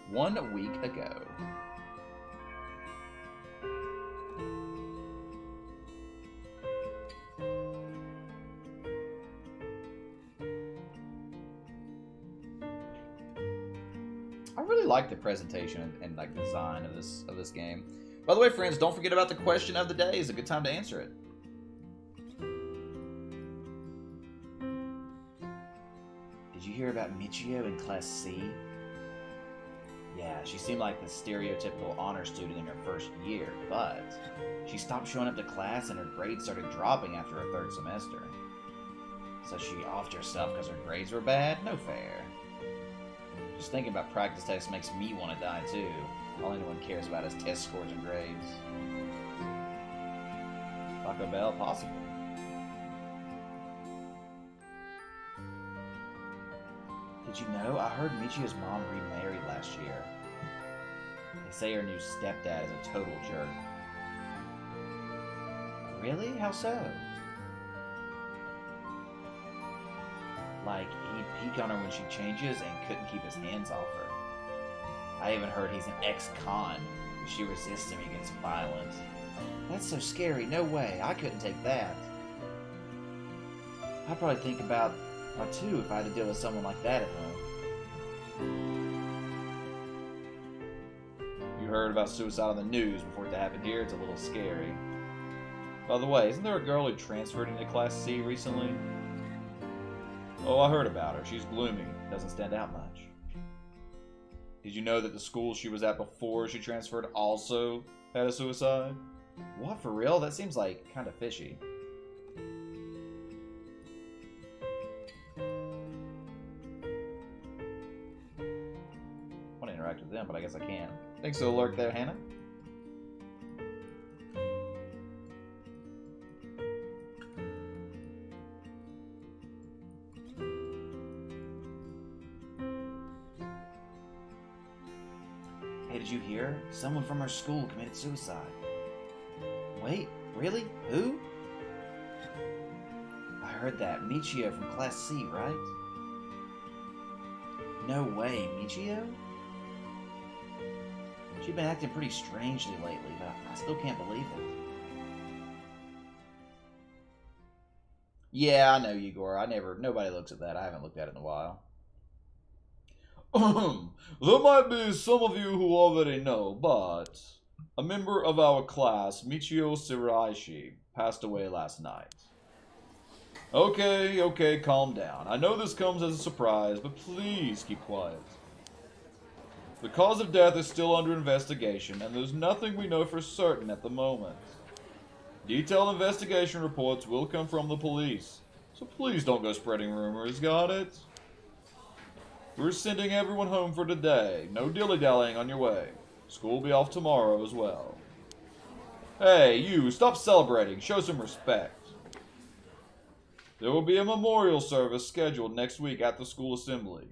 1 week ago. I really like the presentation and like design of this game. By the way, friends, don't forget about the question of the day. It's a good time to answer it. Did you hear about Michio in Class C? Yeah, she seemed like the stereotypical honor student in her first year, but she stopped showing up to class and her grades started dropping after her 3rd semester. So she offed herself because her grades were bad? No fair. Just thinking about practice tests makes me want to die too. All anyone cares about is test scores and grades. Taco Bell, possible. Did you know? I heard Michio's mom remarried last year. They say her new stepdad is a total jerk. Really? How so? Like, he'd peek on her when she changes and couldn't keep his hands off her. I even heard he's an ex-con. If she resists him, he gets violent. That's so scary. No way. I couldn't take that. I'd probably think about her too if I had to deal with someone like that at home. You heard about suicide on the news before it happened here. It's a little scary. By the way, isn't there a girl who transferred into Class C recently? Oh, I heard about her. She's gloomy. Doesn't stand out much. Did you know that the school she was at before she transferred also had a suicide? What, for real? That seems like kind of fishy. I want to interact with them, but I guess I can't. Thanks for the alert there, Hannah. Did you hear? Someone from our school committed suicide. Wait, really? Who? I heard that. Michio from Class C, right? No way, Michio? She's been acting pretty strangely lately, but I still can't believe it. Yeah, I know, Igor. Nobody looks at that. I haven't looked at it in a while. There might be some of you who already know, but a member of our class, Michio Shiraishi, passed away last night. Okay, calm down. I know this comes as a surprise, but please keep quiet. The cause of death is still under investigation, and there's nothing we know for certain at the moment. Detailed investigation reports will come from the police, so please don't go spreading rumors, got it? We're sending everyone home for today. No dilly-dallying on your way. School will be off tomorrow as well. Hey, you, stop celebrating. Show some respect. There will be a memorial service scheduled next week at the school assembly.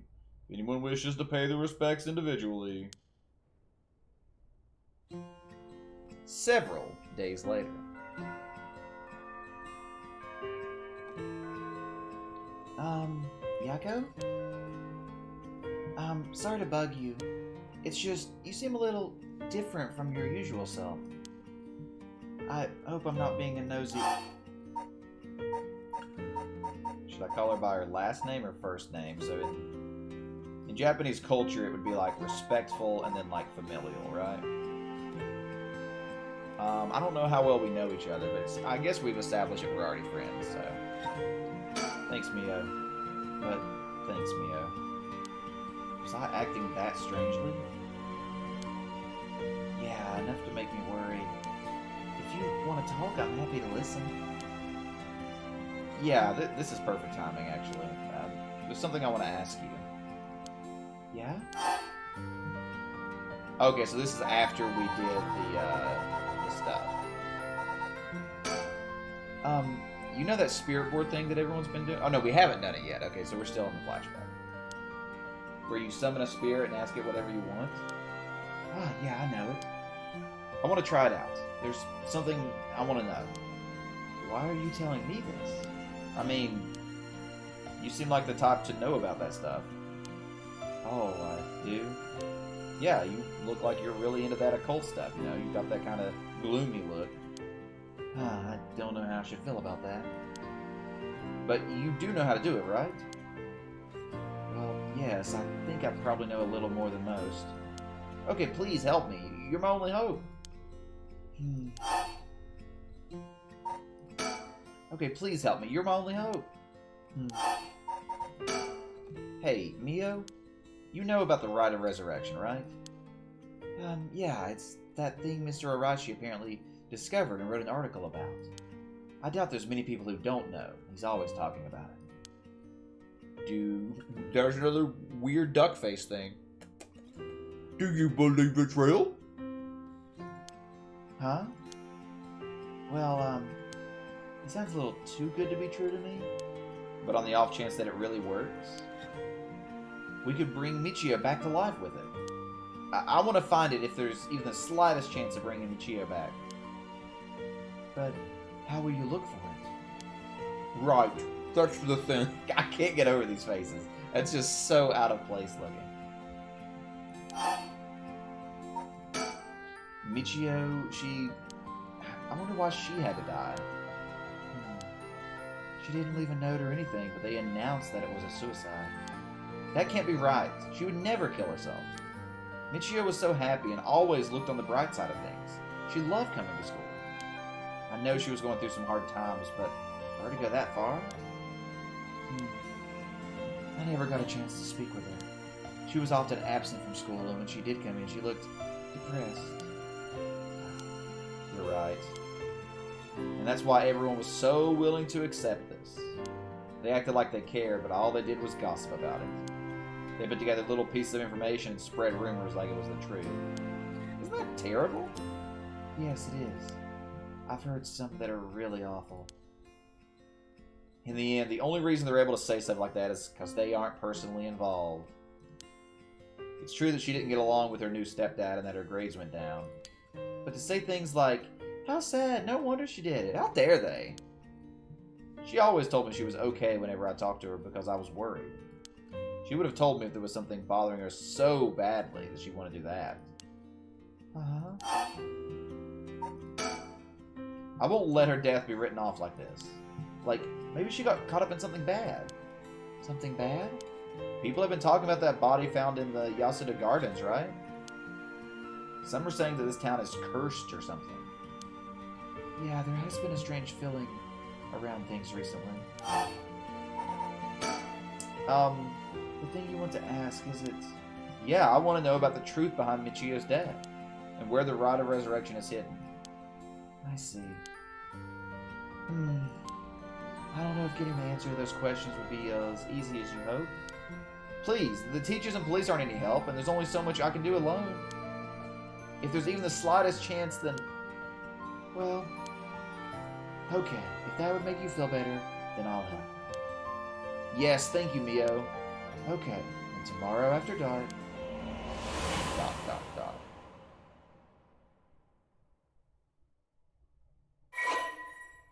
If anyone wishes to pay their respects individually. Several days later. Yako? Sorry to bug you. It's just, you seem a little different from your usual self. I hope I'm not being a nosy... Should I call her by her last name or first name? So in Japanese culture, it would be like respectful and then like familial, right? I don't know how well we know each other, but I guess we've established that we're already friends, so... Thanks, Mio. But, thanks, Mio. Was I acting that strangely? Yeah, enough to make me worried. If you want to talk, I'm happy to listen. Yeah, this is perfect timing, actually. There's something I want to ask you. Yeah? Okay, so this is after we did the stuff. You know that spirit board thing that everyone's been doing? Oh, no, we haven't done it yet. Okay, so we're still in the flashback. Where you summon a spirit and ask it whatever you want? Ah, yeah, I know it. I want to try it out. There's something I want to know. Why are you telling me this? I mean, you seem like the type to know about that stuff. Oh, I do? Yeah, you look like you're really into that occult stuff, you know? You've got that kind of gloomy look. I don't know how I should feel about that. But you do know how to do it, right? Well, yes, I think I probably know a little more than most. Okay, please help me. You're my only hope. Okay, please help me. You're my only hope. Hey, Mio? You know about the Rite of Resurrection, right? Yeah, it's that thing Mr. Arashi apparently discovered and wrote an article about. I doubt there's many people who don't know. He's always talking about it. There's another weird duck face thing. Do you believe it's real? Huh? Well, it sounds a little too good to be true to me. But on the off chance that it really works, we could bring Michio back to life with it. I want to find it if there's even the slightest chance of bringing Michio back. But how will you look for it? Right, that's the thing. I can't get over these faces. That's just so out of place looking. Michio, I wonder why she had to die. She didn't leave a note or anything, but they announced that it was a suicide. That can't be right. She would never kill herself. Michio was so happy and always looked on the bright side of things. She loved coming to school. I know she was going through some hard times, but for her to go that far? I never got a chance to speak with her. She was often absent from school, and when she did come in, she looked depressed. You're right. And that's why everyone was so willing to accept this. They acted like they cared, but all they did was gossip about it. They put together little pieces of information and spread rumors like it was the truth. Isn't that terrible? Yes, it is. I've heard some that are really awful. In the end, the only reason they're able to say stuff like that is because they aren't personally involved. It's true that she didn't get along with her new stepdad and that her grades went down. But to say things like, how sad, no wonder she did it, how dare they? She always told me she was okay whenever I talked to her because I was worried. She would have told me if there was something bothering her so badly that she wanted to do that. I won't let her death be written off like this. Like, maybe she got caught up in something bad. Something bad? People have been talking about that body found in the Yasuda Gardens, right? Some are saying that this town is cursed or something. Yeah, there has been a strange feeling around things recently. The thing you want to ask, is it... Yeah, I want to know about the truth behind Michio's death, and where the Rite of Resurrection is hidden. I see. I don't know if getting the answer to those questions would be as easy as you hope. Please, the teachers and police aren't any help, and there's only so much I can do alone. If there's even the slightest chance, then... Well... Okay, if that would make you feel better, then I'll help. Yes, thank you, Mio. Okay, and tomorrow after dark... ...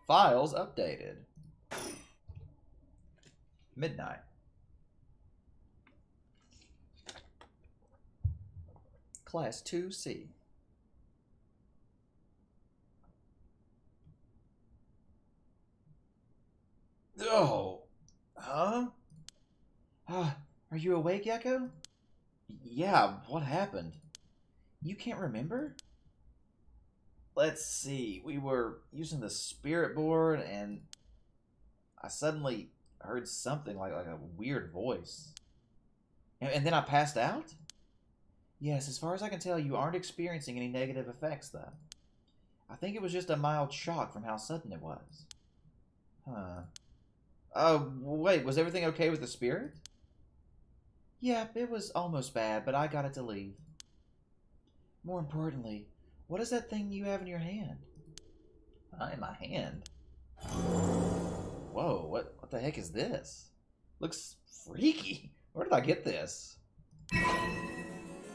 Files updated. Midnight. Class 2C. Oh. Huh? Are you awake, Yakko? Yeah, what happened? You can't remember? let's see. We were using the spirit board, and I suddenly heard something like a weird voice. And then I passed out? Yes, as far as I can tell, you aren't experiencing any negative effects, though. I think it was just a mild shock from how sudden it was. Huh. Oh, wait, was everything okay with the spirit? Yeah, it was almost bad, but I got it to leave. More importantly, what is that thing you have in your hand? In my hand? Whoa, what the heck is this? Looks freaky. Where did I get this?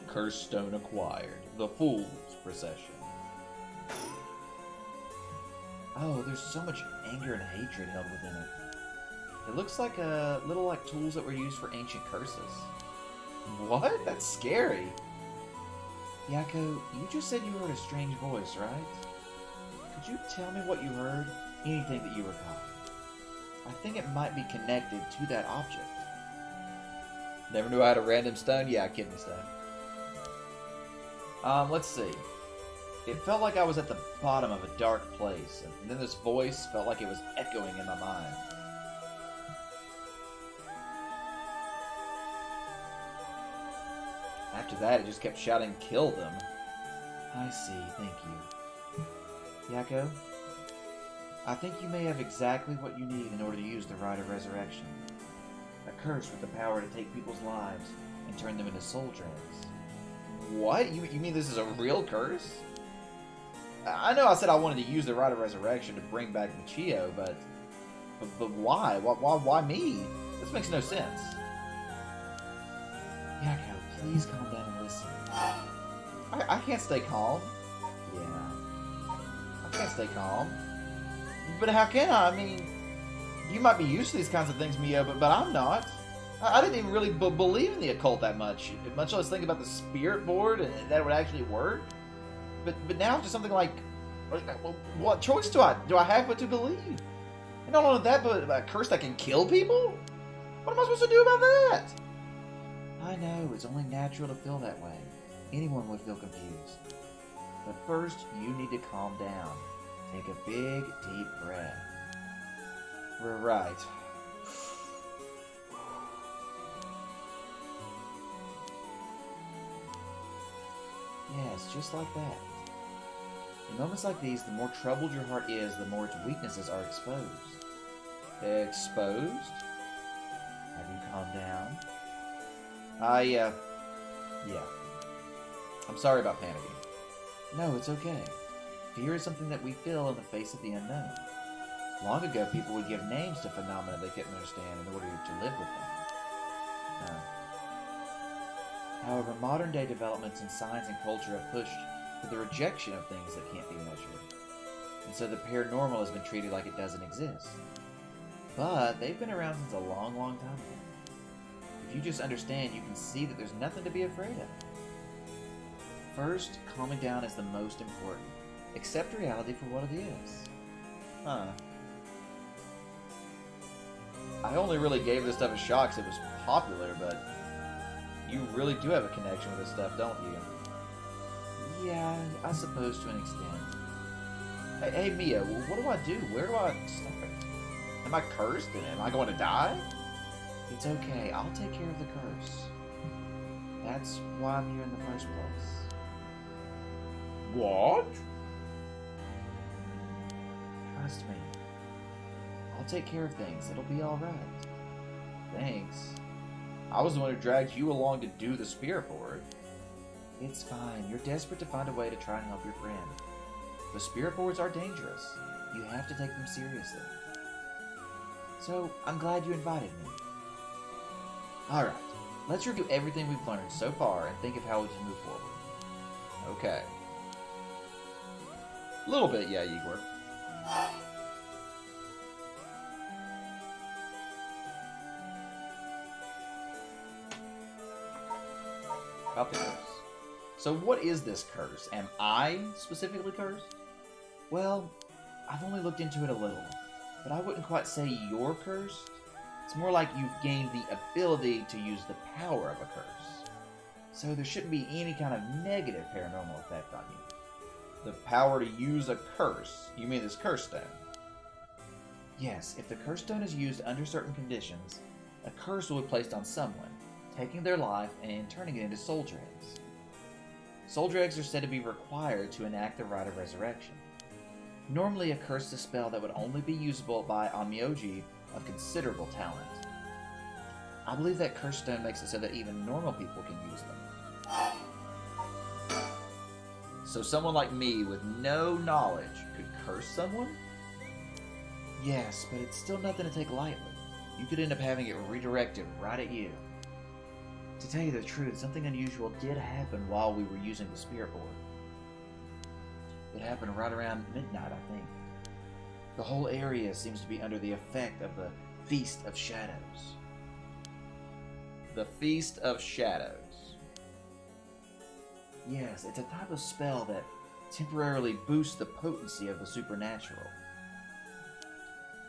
Curse stone acquired. The Fool's Procession. Oh, there's so much anger and hatred held within it. It looks like little tools that were used for ancient curses. What? That's scary. Yakko, you just said you heard a strange voice, right? Could you tell me what you heard? Anything that you recall. I think it might be connected to that object. Never knew I had a random stone? Yeah, kidney stone. Let's see. It felt like I was at the bottom of a dark place, and then this voice felt like it was echoing in my mind. After that, it just kept shouting, "Kill them." I see, thank you. Yakko, I think you may have exactly what you need in order to use the Rite of Resurrection. A curse with the power to take people's lives and turn them into soul dregs. What? You mean this is a real curse? I know I said I wanted to use the Rite of Resurrection to bring back Michio, but why? Why me? This makes no sense. Yakko, please calm down and listen. I can't stay calm. Yeah. I can't stay calm. But how can I? I mean, you might be used to these kinds of things, Mio, but I'm not. I didn't even really believe in the occult that much. Much less think about the spirit board and that it would actually work. But now just something like, well, what choice do I have but to believe? And not only that, but a curse that can kill people? What am I supposed to do about that? I know, it's only natural to feel that way. Anyone would feel confused. But first, you need to calm down. Take a big, deep breath. Right. Yes, just like that. In moments like these, the more troubled your heart is, the more its weaknesses are exposed. Exposed? Have you calmed down? Yeah. I'm sorry about panicking. No, it's okay. Fear is something that we feel in the face of the unknown. Long ago, people would give names to phenomena they couldn't understand in order to live with them. However, modern-day developments in science and culture have pushed for the rejection of things that can't be measured. And so the paranormal has been treated like it doesn't exist. But they've been around since a long, long time ago. If you just understand, you can see that there's nothing to be afraid of. First, calming down is the most important. Accept reality for what it is. I only really gave this stuff a shot because it was popular, but you really do have a connection with this stuff, don't you? Yeah, I suppose to an extent. Hey Mia, what do I do? Where do I start? Am I cursed? Am I going to die? It's okay, I'll take care of the curse. That's why I'm here in the first place. What? Trust me. I'll take care of things. It'll be alright. Thanks. I was the one who dragged you along to do the spirit board. It's fine. You're desperate to find a way to try and help your friend. The spirit boards are dangerous. You have to take them seriously. So, I'm glad you invited me. Alright. Let's review everything we've learned so far and think of how we can move forward. Okay. A little bit, yeah, Igor. About the curse. So what is this curse? Am I specifically cursed? Well, I've only looked into it a little, but I wouldn't quite say you're cursed. It's more like you've gained the ability to use the power of a curse. So there shouldn't be any kind of negative paranormal effect on you. The power to use a curse. You mean this curse stone? Yes, if the curse stone is used under certain conditions, a curse will be placed on someone, taking their life and turning it into soldier eggs. Soldier eggs are said to be required to enact the rite of resurrection. Normally, a curse is a spell that would only be usable by onmyoji of considerable talent. I believe that curse stone makes it so that even normal people can use them. So someone like me with no knowledge could curse someone? Yes, but it's still nothing to take lightly. You could end up having it redirected right at you. To tell you the truth, something unusual did happen while we were using the spirit board. It happened right around midnight, I think. The whole area seems to be under the effect of the Feast of Shadows. The Feast of Shadows. Yes, it's a type of spell that temporarily boosts the potency of the supernatural.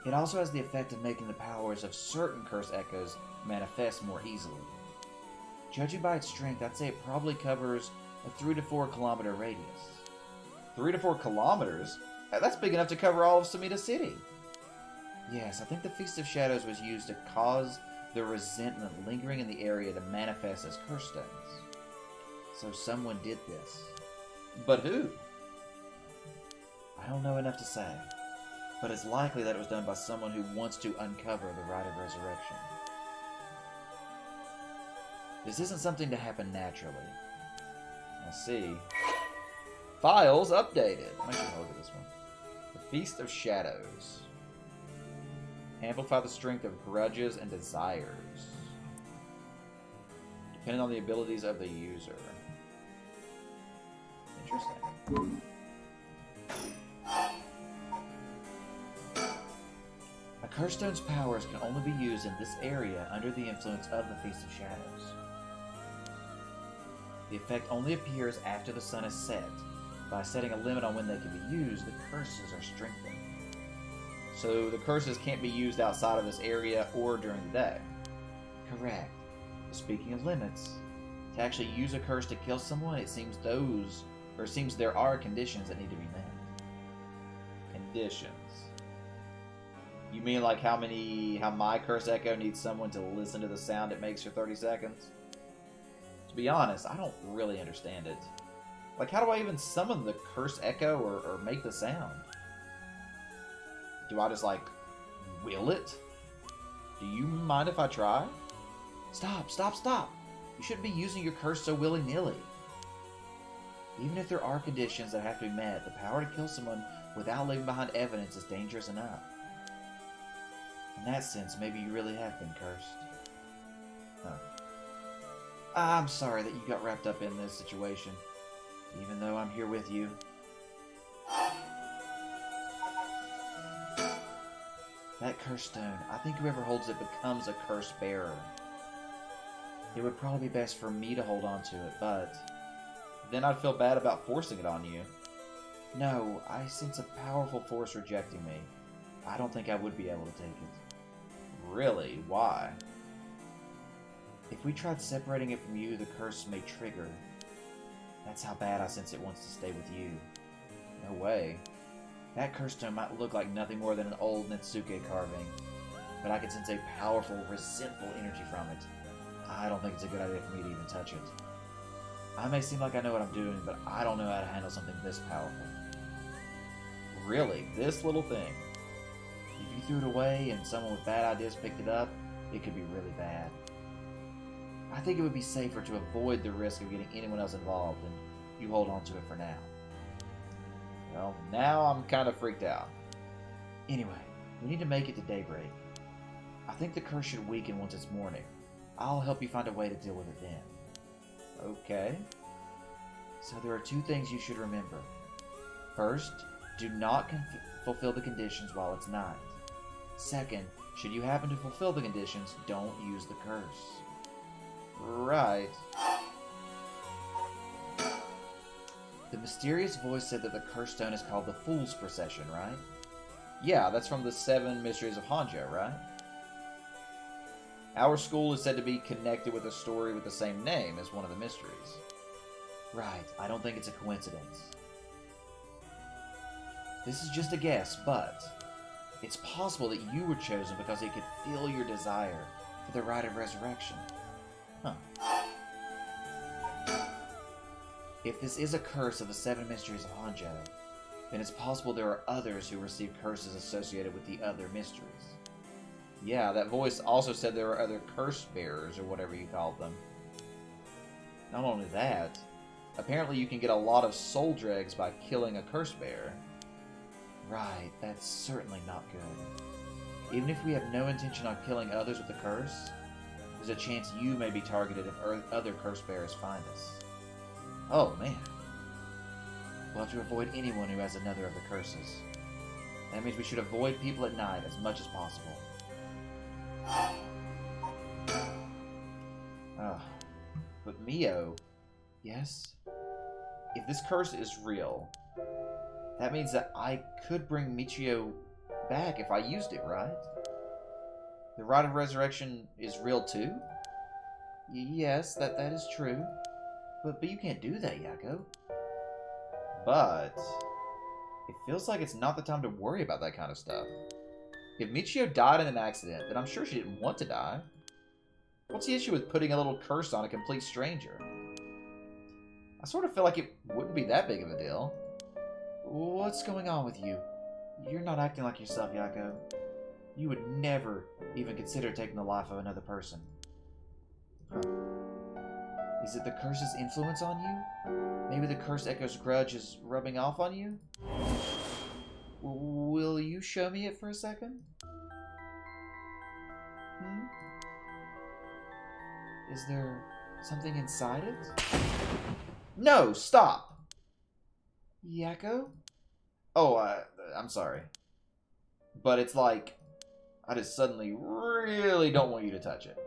It also has the effect of making the powers of certain curse echoes manifest more easily. Judging by its strength, I'd say it probably covers a 3 to 4 kilometer radius. 3 to 4 kilometers? That's big enough to cover all of Samita City. Yes, I think the Feast of Shadows was used to cause the resentment lingering in the area to manifest as curse stones. So someone did this. But who? I don't know enough to say, but it's likely that it was done by someone who wants to uncover the rite of resurrection. This isn't something to happen naturally. I see. Files updated. I'm actually gonna look at this one. The Feast of Shadows. Amplify the strength of grudges and desires, depending on the abilities of the user. Interesting. A curse stone's powers can only be used in this area under the influence of the Feast of Shadows. The effect only appears after the sun is set. By setting a limit on when they can be used, the curses are strengthened. So the curses can't be used outside of this area or during the day. Correct. Speaking of limits, to actually use a curse to kill someone, it seems there are conditions that need to be met. Conditions. You mean like how my curse echo needs someone to listen to the sound it makes for 30 seconds? To be honest, I don't really understand it. Like, how do I even summon the curse echo or make the sound? Do I just, like, will it? Do you mind if I try? Stop, stop, stop! You shouldn't be using your curse so willy-nilly. Even if there are conditions that have to be met, the power to kill someone without leaving behind evidence is dangerous enough. In that sense, maybe you really have been cursed. Huh. I'm sorry that you got wrapped up in this situation, even though I'm here with you. That curse stone, I think whoever holds it becomes a curse bearer. It would probably be best for me to hold on to it, but then I'd feel bad about forcing it on you. No, I sense a powerful force rejecting me. I don't think I would be able to take it. Really? Why? If we tried separating it from you, the curse may trigger. That's how bad I sense it wants to stay with you. No way. That curse stone might look like nothing more than an old Netsuke carving, but I can sense a powerful, resentful energy from it. I don't think it's a good idea for me to even touch it. I may seem like I know what I'm doing, but I don't know how to handle something this powerful. Really? This little thing? If you threw it away and someone with bad ideas picked it up, it could be really bad. I think it would be safer to avoid the risk of getting anyone else involved, and you hold on to it for now. Well, now I'm kind of freaked out. Anyway, we need to make it to daybreak. I think the curse should weaken once it's morning. I'll help you find a way to deal with it then. Okay. So there are two things you should remember. First, do not fulfill the conditions while it's night. Second, should you happen to fulfill the conditions, don't use the curse. Right. The mysterious voice said that the curse stone is called the Fool's Procession, right? Yeah, that's from the 7 Mysteries of Hanjo, right? Our school is said to be connected with a story with the same name as one of the mysteries. Right, I don't think it's a coincidence. This is just a guess, but it's possible that you were chosen because it could fill your desire for the rite of resurrection. Huh. If this is a curse of the 7 mysteries of Hanjo, then it's possible there are others who receive curses associated with the other mysteries. Yeah, that voice also said there were other curse bearers, or whatever you called them. Not only that, apparently you can get a lot of soul dregs by killing a curse bearer. Right, that's certainly not good. Even if we have no intention on killing others with the curse, there's a chance you may be targeted if other curse bearers find us. Oh, man. We'll have to avoid anyone who has another of the curses. That means we should avoid people at night as much as possible. But Mio... Yes? If this curse is real, that means that I could bring Michio back if I used it, right? The rite of resurrection is real too? Yes, that is true. But you can't do that, Yako. But it feels like it's not the time to worry about that kind of stuff. If Michio died in an accident, then I'm sure she didn't want to die. What's the issue with putting a little curse on a complete stranger? I sort of feel like it wouldn't be that big of a deal. What's going on with you? You're not acting like yourself, Yako. You would never even consider taking the life of another person. Huh. Is it the curse's influence on you? Maybe the curse echo's grudge is rubbing off on you? Will you show me it for a second? Is there something inside it? No, stop! Yako? Oh, I'm sorry. But it's like, I just suddenly really don't want you to touch it.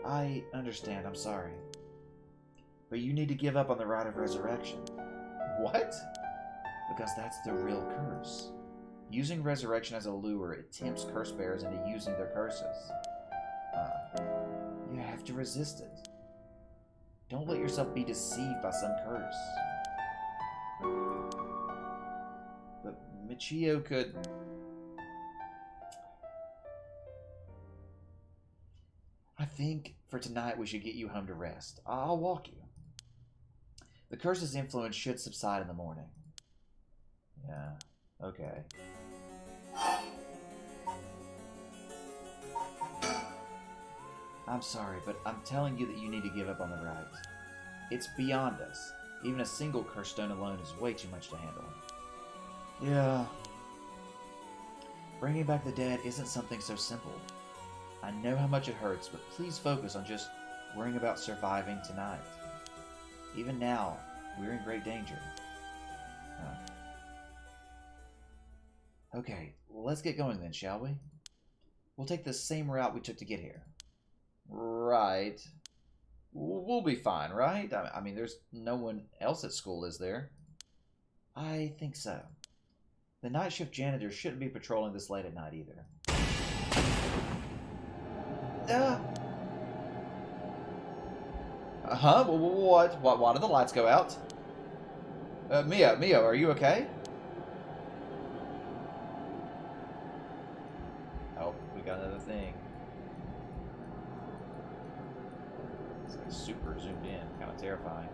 I understand, I'm sorry. But you need to give up on the rite of resurrection. What? Because that's the real curse. Using resurrection as a lure, it tempts curse bearers into using their curses. You have to resist it. Don't let yourself be deceived by some curse. But Michio could... I think for tonight we should get you home to rest. I'll walk you. The curse's influence should subside in the morning. Yeah, okay. I'm sorry, but I'm telling you that you need to give up on the rite. It's beyond us. Even a single curse stone alone is way too much to handle. Yeah. Bringing back the dead isn't something so simple. I know how much it hurts, but please focus on just worrying about surviving tonight. Even now, we're in great danger. Okay, let's get going then, shall we? We'll take the same route we took to get here. Right. We'll be fine, right? I mean, there's no one else at school, is there? I think so. The night shift janitor shouldn't be patrolling this late at night either. Huh? What? Why did the lights go out? Mio, are you okay? Oh, we got another thing. It's like super zoomed in, kind of terrifying.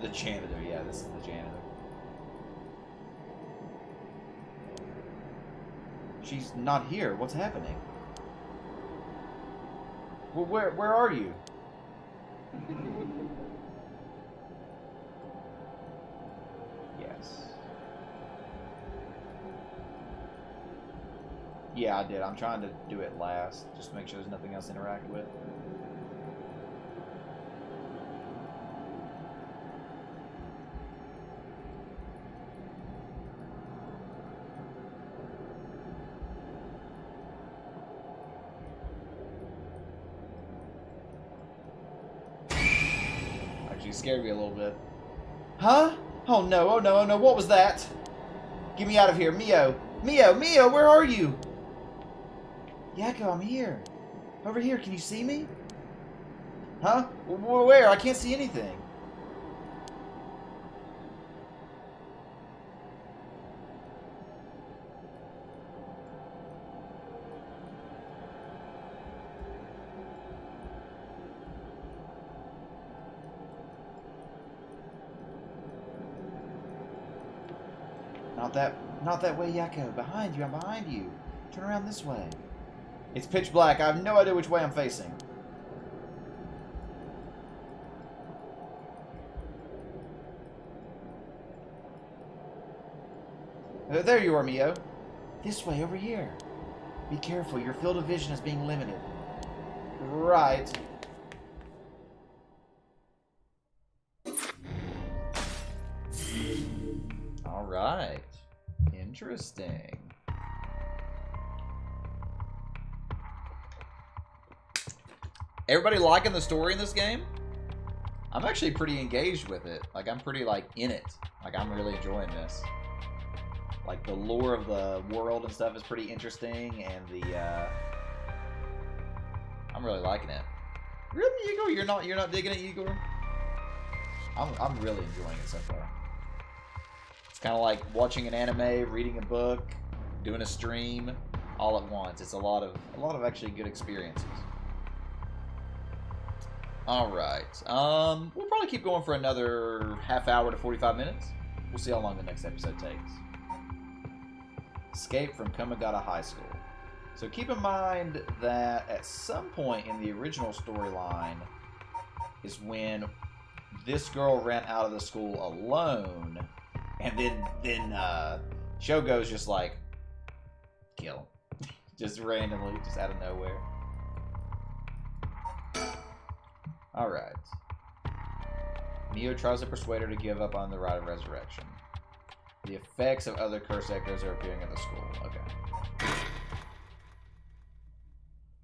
The janitor, yeah, this is the janitor. She's not here. What's happening? Well, where are you? Yes. Yeah, I did. I'm trying to do it last, just to make sure there's nothing else to interact with. Actually scared me a little bit. Huh? Oh no, what was that? Get me out of here, Mio! Mio, where are you? Yakko, I'm here. Over here, can you see me? Huh? Where? I can't see anything. Not that way, Yakko. Behind you, I'm behind you. Turn around this way. It's pitch black. I have no idea which way I'm facing. There you are, Mio. This way, over here. Be careful, your field of vision is being limited. Right. Alright. Interesting. Everybody liking the story in this game? I'm actually pretty engaged with it. Like, I'm pretty, like, in it. Like, I'm really enjoying this. Like, the lore of the world and stuff is pretty interesting, and the, I'm really liking it. Really, Igor? You're not digging it, Igor? I'm really enjoying it so far. It's kind of like watching an anime, reading a book, doing a stream, all at once. It's a lot of actually good experiences. Alright, we'll probably keep going for another half hour to 45 minutes. We'll see how long the next episode takes. Escape from Komagata High School. So keep in mind that at some point in the original storyline is when this girl ran out of the school alone, and then Shogo's just like, kill. Just randomly, just out of nowhere. Alright. Mio tries to persuade her to give up on the rite of resurrection. The effects of other curse echoes are appearing at the school. Okay.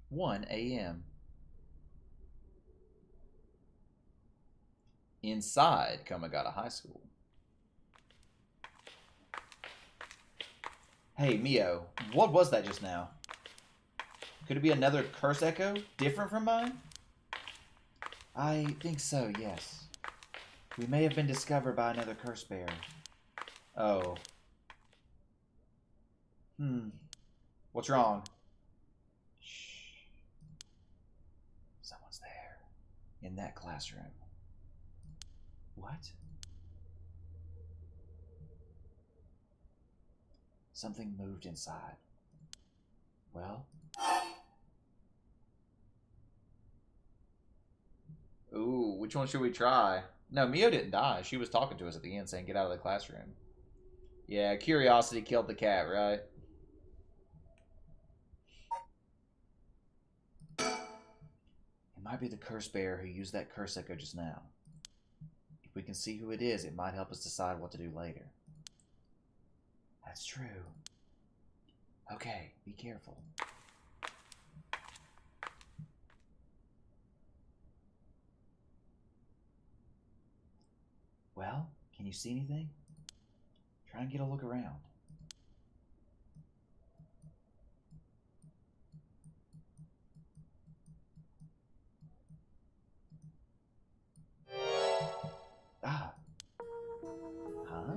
1 a.m. Inside Komagata High School. Hey, Mio, what was that just now? Could it be another curse echo, different from mine? I think so, yes. We may have been discovered by another curse bearer. Oh. What's wrong? Shh. Someone's there. In that classroom. What? Something moved inside. Well? Ooh, which one should we try? No, Mio didn't die. She was talking to us at the end saying, get out of the classroom. Yeah, curiosity killed the cat, right? It might be the curse bearer who used that curse echo just now. If we can see who it is, it might help us decide what to do later. That's true. Okay, be careful. Well, can you see anything? Try and get a look around. Ah. Huh?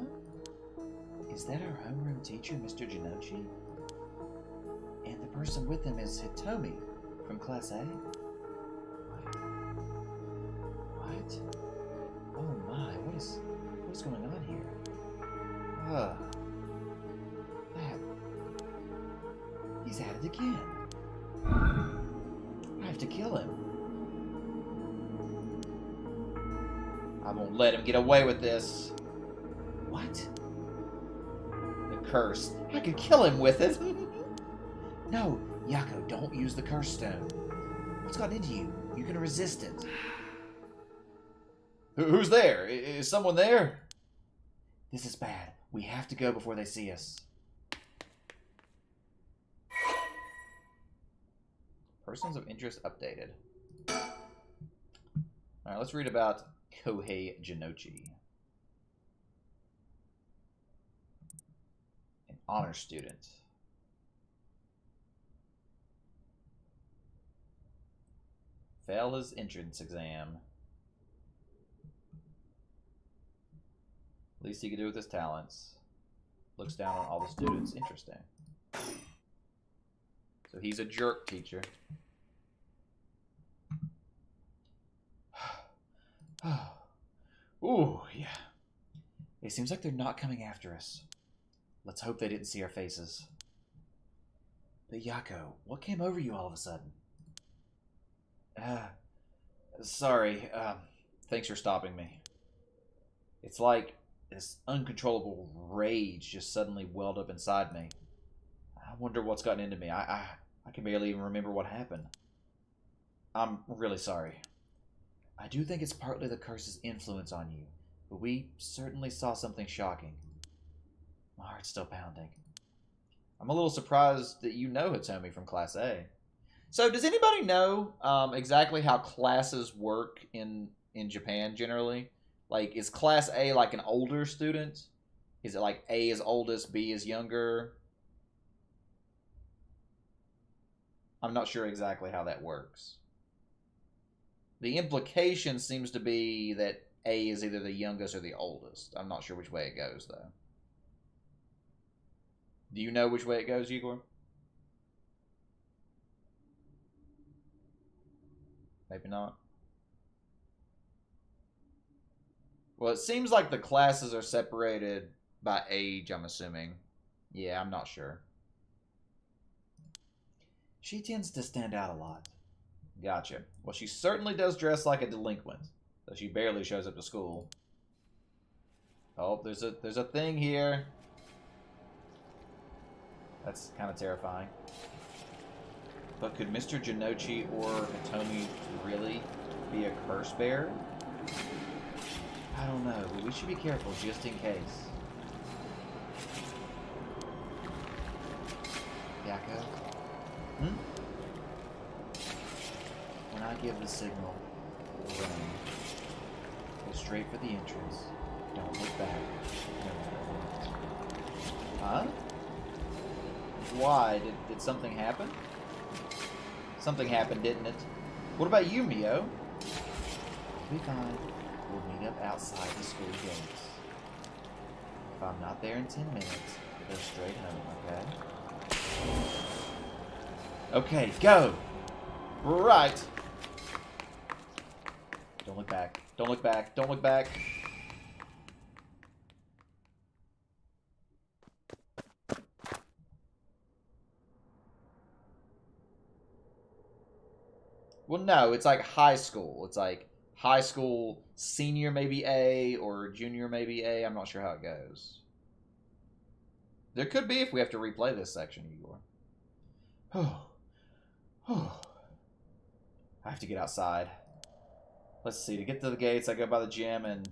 Is that our homeroom teacher, Mr. Jinochi? And the person with him is Hitomi from Class A? What? Oh my, what is going on here? He's at it again. I have to kill him. I won't let him get away with this. What? The curse. I could kill him with it. No, Yakko, don't use the curse stone. What's gotten into you? You can resist it. Who's there? Is someone there? This is bad. We have to go before they see us. Persons of interest updated. Alright, let's read about Kohei Jinochi. An Honor student. Fail his entrance exam. Least he could do with his talents. Looks down on all the students. Interesting. So he's a jerk teacher. Ooh, yeah. It seems like they're not coming after us. Let's hope they didn't see our faces. But Yako, what came over you all of a sudden? Sorry. Thanks for stopping me. It's like this uncontrollable rage just suddenly welled up inside me. I wonder what's gotten into me. I can barely even remember what happened. I'm really sorry. I do think it's partly the curse's influence on you, but we certainly saw something shocking. My heart's still pounding. I'm a little surprised that you know Hitomi from Class A. So, does anybody know exactly how classes work in Japan generally? Like, is Class A like an older student? Is it like A is oldest, B is younger? I'm not sure exactly how that works. The implication seems to be that A is either the youngest or the oldest. I'm not sure which way it goes, though. Do you know which way it goes, Igor? Maybe not. Well, it seems like the classes are separated by age, I'm assuming. Yeah, I'm not sure. She tends to stand out a lot. Gotcha. Well, she certainly does dress like a delinquent, though she barely shows up to school. Oh, there's a thing here. That's kind of terrifying. But could Mr. Janochi or Hitomi really be a curse bearer? I don't know, but we should be careful just in case. Yako? Hmm? When I give the signal, run. Go straight for the entrance. Don't look back. No matter what. Huh? Why? Did something happen? Something happened, didn't it? What about you, Mio? We'll be fine. We'll meet up outside the school gates. If I'm not there in 10 minutes, go straight home, okay? Okay, go! Right! Don't look back. Don't look back. Don't look back. Well, no, it's like high school. It's like high school senior maybe A or junior maybe A. I'm not sure how it goes. There could be if we have to replay this section, Igor. I have to get outside. Let's see. To get to the gates, I go by the gym and...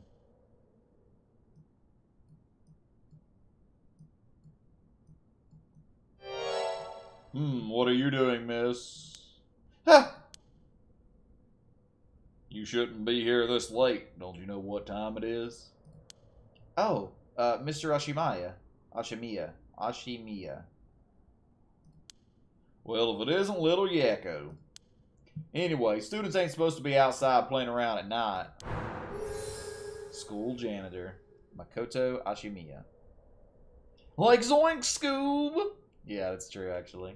what are you doing, miss? Ha! You shouldn't be here this late. Don't you know what time it is? Oh, Mr. Ashimiya. Well, if it isn't little Yakko. Anyway, students ain't supposed to be outside playing around at night. School janitor, Makoto Ashimiya. Like Zoink Scoob! Yeah, that's true, actually.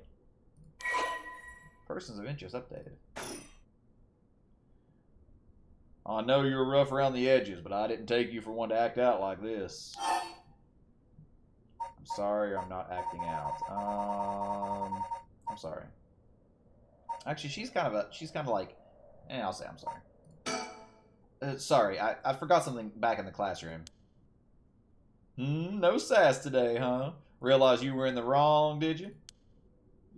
Persons of interest updated. I know you were rough around the edges, but I didn't take you for one to act out like this. I'm sorry, I'm not acting out. I'm sorry. Actually, she's kind of like, I'll say I'm sorry. Sorry, I forgot something back in the classroom. No sass today, huh? Realize you were in the wrong, did you?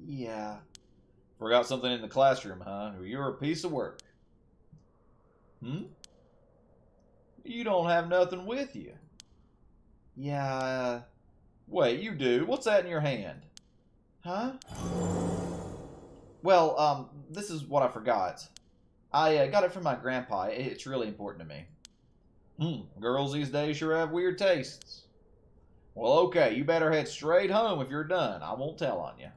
Yeah. Forgot something in the classroom, huh? You're a piece of work. You don't have nothing with you. Yeah. Wait, you do? What's that in your hand? Huh? Well, this is what I forgot. I got it from my grandpa. It's really important to me. Girls these days sure have weird tastes. Well, okay, you better head straight home if you're done. I won't tell on you.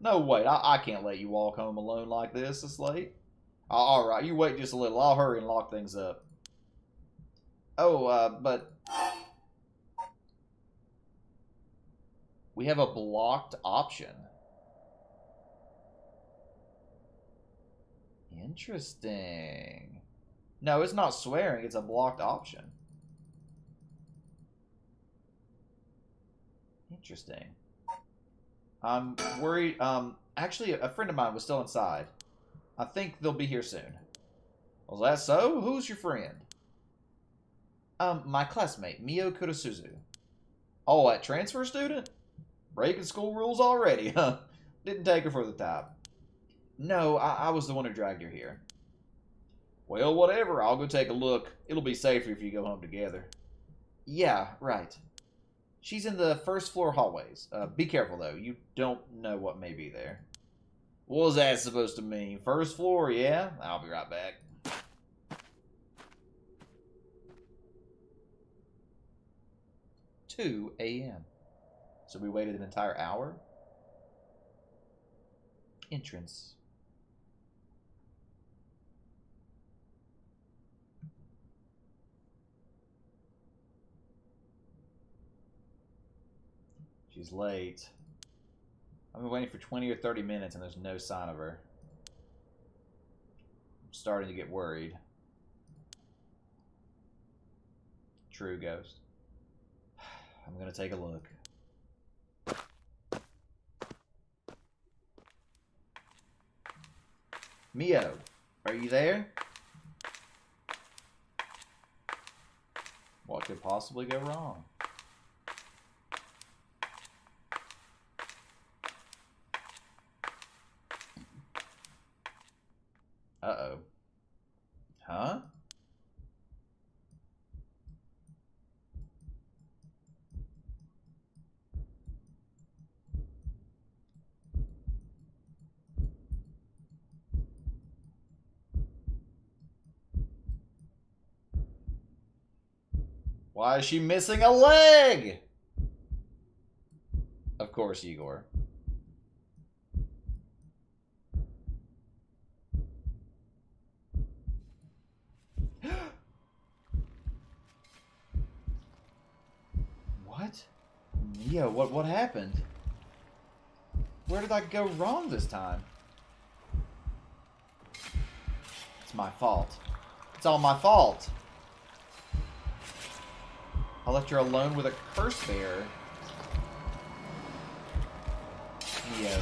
No, wait, I can't let you walk home alone like this late. All right, you wait just a little. I'll hurry and lock things up. Oh, but we have a blocked option. Interesting. No, it's not swearing. It's a blocked option. Interesting. I'm worried. Actually, a friend of mine was still inside. I think they'll be here soon. Was that so? Who's your friend? My classmate, Mio Kurasuzu. Oh, a transfer student? Breaking school rules already, huh? Didn't take her for the top. No, I was the one who dragged her here. Well, whatever. I'll go take a look. It'll be safer if you go home together. Yeah, right. She's in the first floor hallways. Be careful, though. You don't know what may be there. What was that supposed to mean? First floor, yeah? I'll be right back. $2 a.m. So we waited an entire hour? Entrance. She's late. I've been waiting for 20 or 30 minutes and there's no sign of her. I'm starting to get worried. True, Ghost. I'm gonna take a look. Mio, are you there? What could possibly go wrong? Uh-oh. Huh? Why is she missing a leg? Of course, Igor. What? Mio, what happened? Where did I go wrong this time? It's my fault. It's all my fault. I left her alone with a curse bearer. Mio.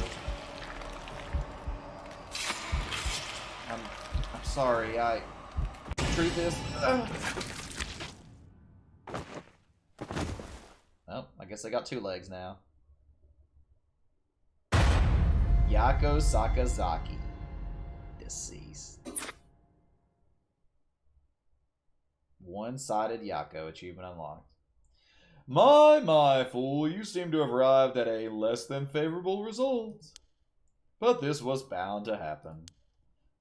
I'm sorry. Truth is... Well, I guess I got two legs now. Yako Sakazaki. Deceased. One-sided Yako. Achievement unlocked. My, fool, you seem to have arrived at a less than favorable result. But this was bound to happen.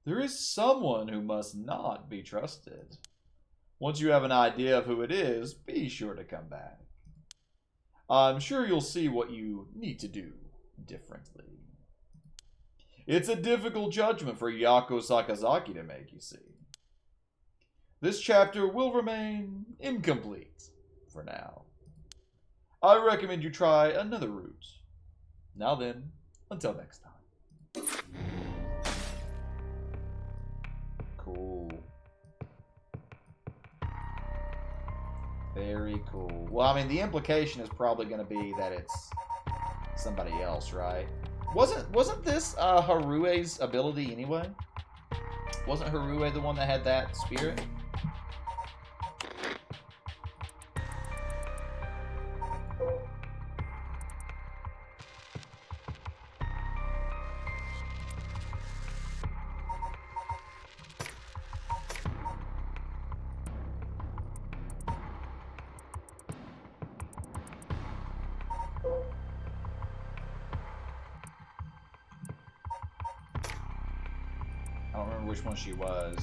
There is someone who must not be trusted. Once you have an idea of who it is, be sure to come back. I'm sure you'll see what you need to do differently. It's a difficult judgment for Yako Sakazaki to make, you see. This chapter will remain incomplete for now. I recommend you try another route. Now then, until next time. Cool. Very cool. Well, I mean, the implication is probably going to be that it's somebody else, right? Wasn't this Harue's ability anyway? Wasn't Harue the one that had that spirit? I don't remember which one she was.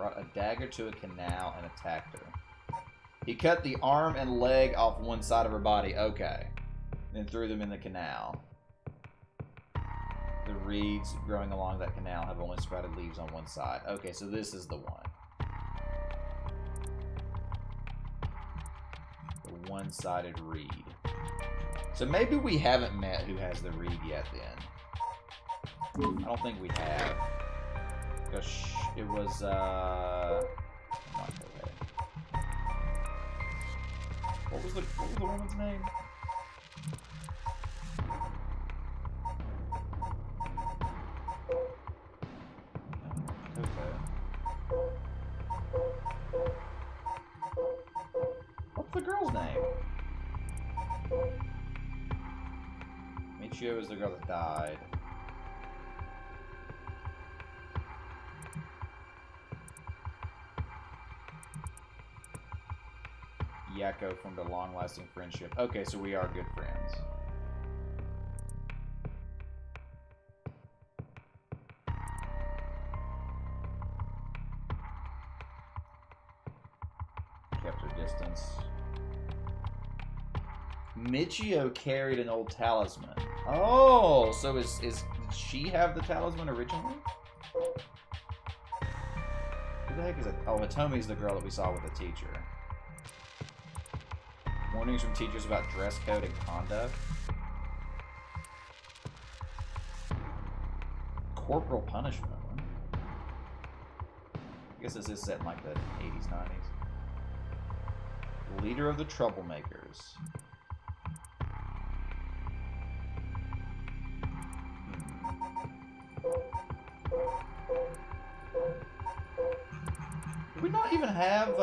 brought a dagger to a canal and attacked her. He cut the arm and leg off one side of her body. Okay. Then threw them in the canal. The reeds growing along that canal have only sprouted leaves on one side. Okay, so this is the one. The one-sided reed. So maybe we haven't met who has the reed yet then. I don't think we have. Because it was, What was the woman's name? Okay. What's the girl's name? Michio is the girl that died. Yakko formed a long-lasting friendship. Okay, so we are good friends. Kept her distance. Michio carried an old talisman. Oh, so did she have the talisman originally? Who the heck is it? Oh, Hitomi's the girl that we saw with the teacher. Warnings from teachers about dress code and conduct. Corporal punishment. I guess this is set in like the 80s, 90s. Leader of the troublemakers. We don't even have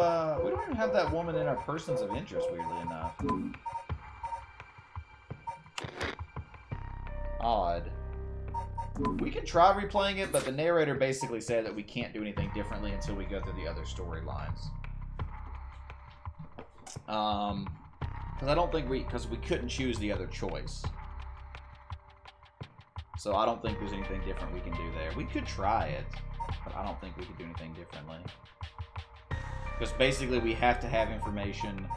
that woman in our persons of interest, weirdly enough. Odd. We can try replaying it, but the narrator basically said that we can't do anything differently until we go through the other storylines. Because I don't think because we couldn't choose the other choice. So I don't think there's anything different we can do there. We could try it, but I don't think we could do anything differently. Because basically we have to have information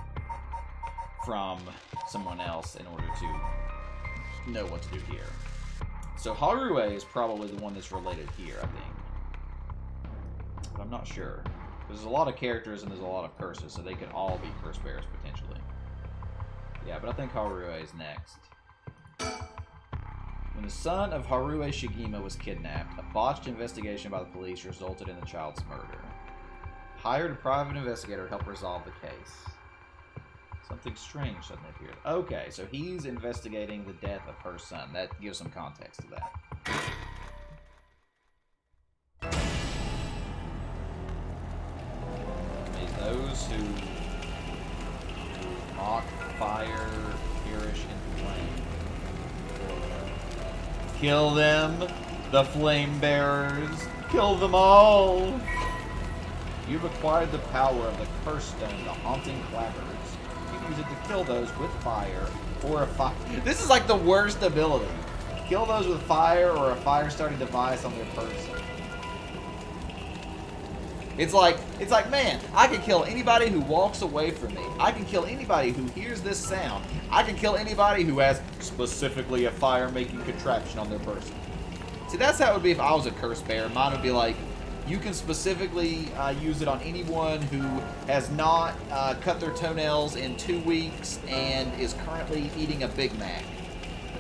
from someone else in order to know what to do here. So Harue is probably the one that's related here, I think. But I'm not sure. There's a lot of characters and there's a lot of curses, so they could all be curse bearers potentially. Yeah, but I think Harue is next. When the son of Harue Shigima was kidnapped, a botched investigation by the police resulted in the child's murder. Hired a private investigator to help resolve the case. Something strange suddenly appeared. Okay, so he's investigating the death of her son. That gives some context to that. May those who mock fire perish in flame. Kill them, the flame bearers. Kill them all. You've acquired the power of the curse stone, the haunting clappers. You can use it to kill those with fire or a fire. This is like the worst ability. Kill those with fire or a fire-starting device on their person. It's like, man, I can kill anybody who walks away from me. I can kill anybody who hears this sound. I can kill anybody who has specifically a fire-making contraption on their person. See, that's how it would be if I was a curse bearer. Mine would be like, you can specifically use it on anyone who has not cut their toenails in 2 weeks and is currently eating a Big Mac.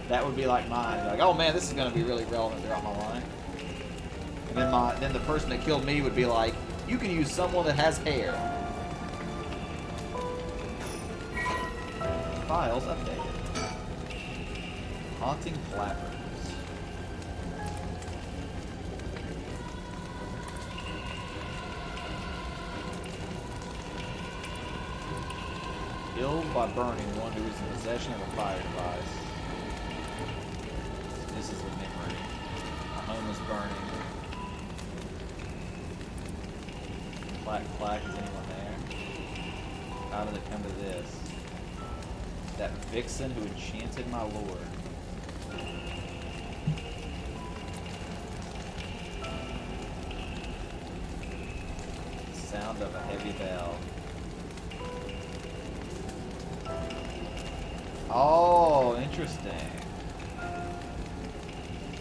That would be like mine. Like, oh man, this is going to be really relevant throughout my life. And then the person that killed me would be like, you can use someone that has hair. Files updated. Haunting clappers. Killed by burning one who is in possession of a fire device. This is the memory. A home is burning. Clack, clack, is anyone there? How did it come to this? That vixen who enchanted my lord. of a heavy bell. Oh, interesting.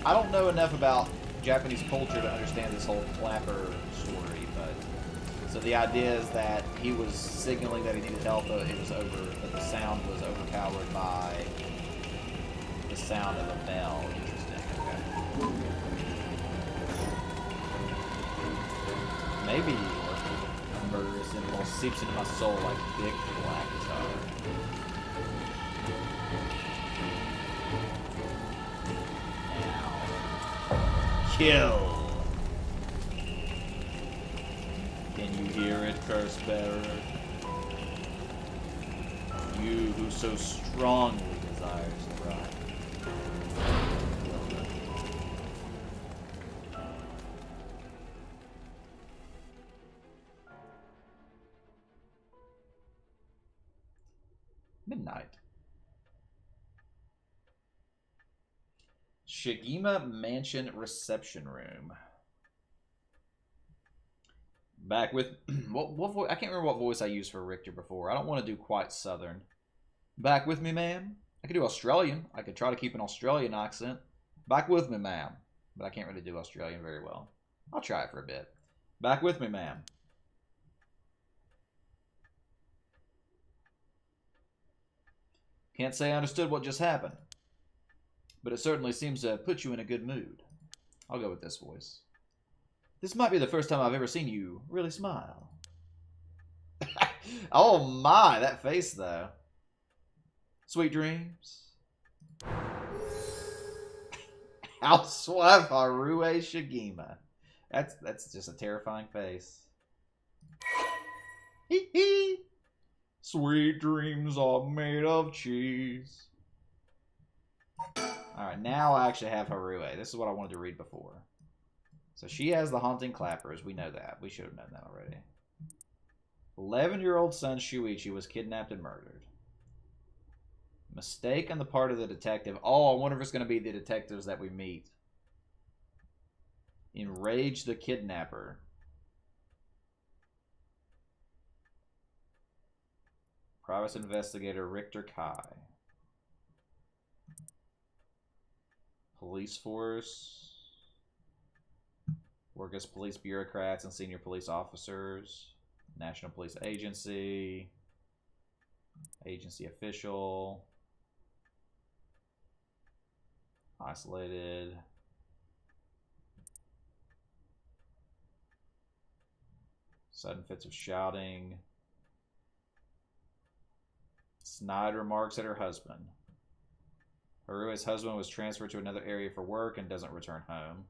I don't know enough about Japanese culture to understand this whole clapper story, but so the idea is that he was signaling that he needed help, but but the sound was overpowered by the sound of a bell. Interesting. Okay. Maybe a murderous impulse seeps into my soul like big black tar. Kill. Can you hear it, curse bearer? You who so strongly desires the right. Midnight. Shigima Mansion Reception Room. Back with what voice? I can't remember what voice I used for Richter before. I don't want to do quite Southern. Back with me, ma'am. I could do Australian. I could try to keep an Australian accent. Back with me, ma'am. But I can't really do Australian very well. I'll try it for a bit. Back with me, ma'am. Can't say I understood what just happened, but it certainly seems to put you in a good mood. I'll go with this voice. This might be the first time I've ever seen you really smile. Oh my, that face though. Sweet dreams. Housewife Harue Shigima. That's just a terrifying face. Hee hee. Sweet dreams are made of cheese. Alright, now I actually have Harue. This is what I wanted to read before. So she has the haunting clappers. We know that. We should have known that already. 11-year-old son Shuichi was kidnapped and murdered. Mistake on the part of the detective. Oh, I wonder if it's going to be the detectives that we meet. Enrage the kidnapper. Private investigator Richter Kai. Police force. Work as police bureaucrats and senior police officers. National Police Agency. Agency official. Isolated. Sudden fits of shouting. Snide remarks at her husband. Harue's husband was transferred to another area for work and doesn't return home.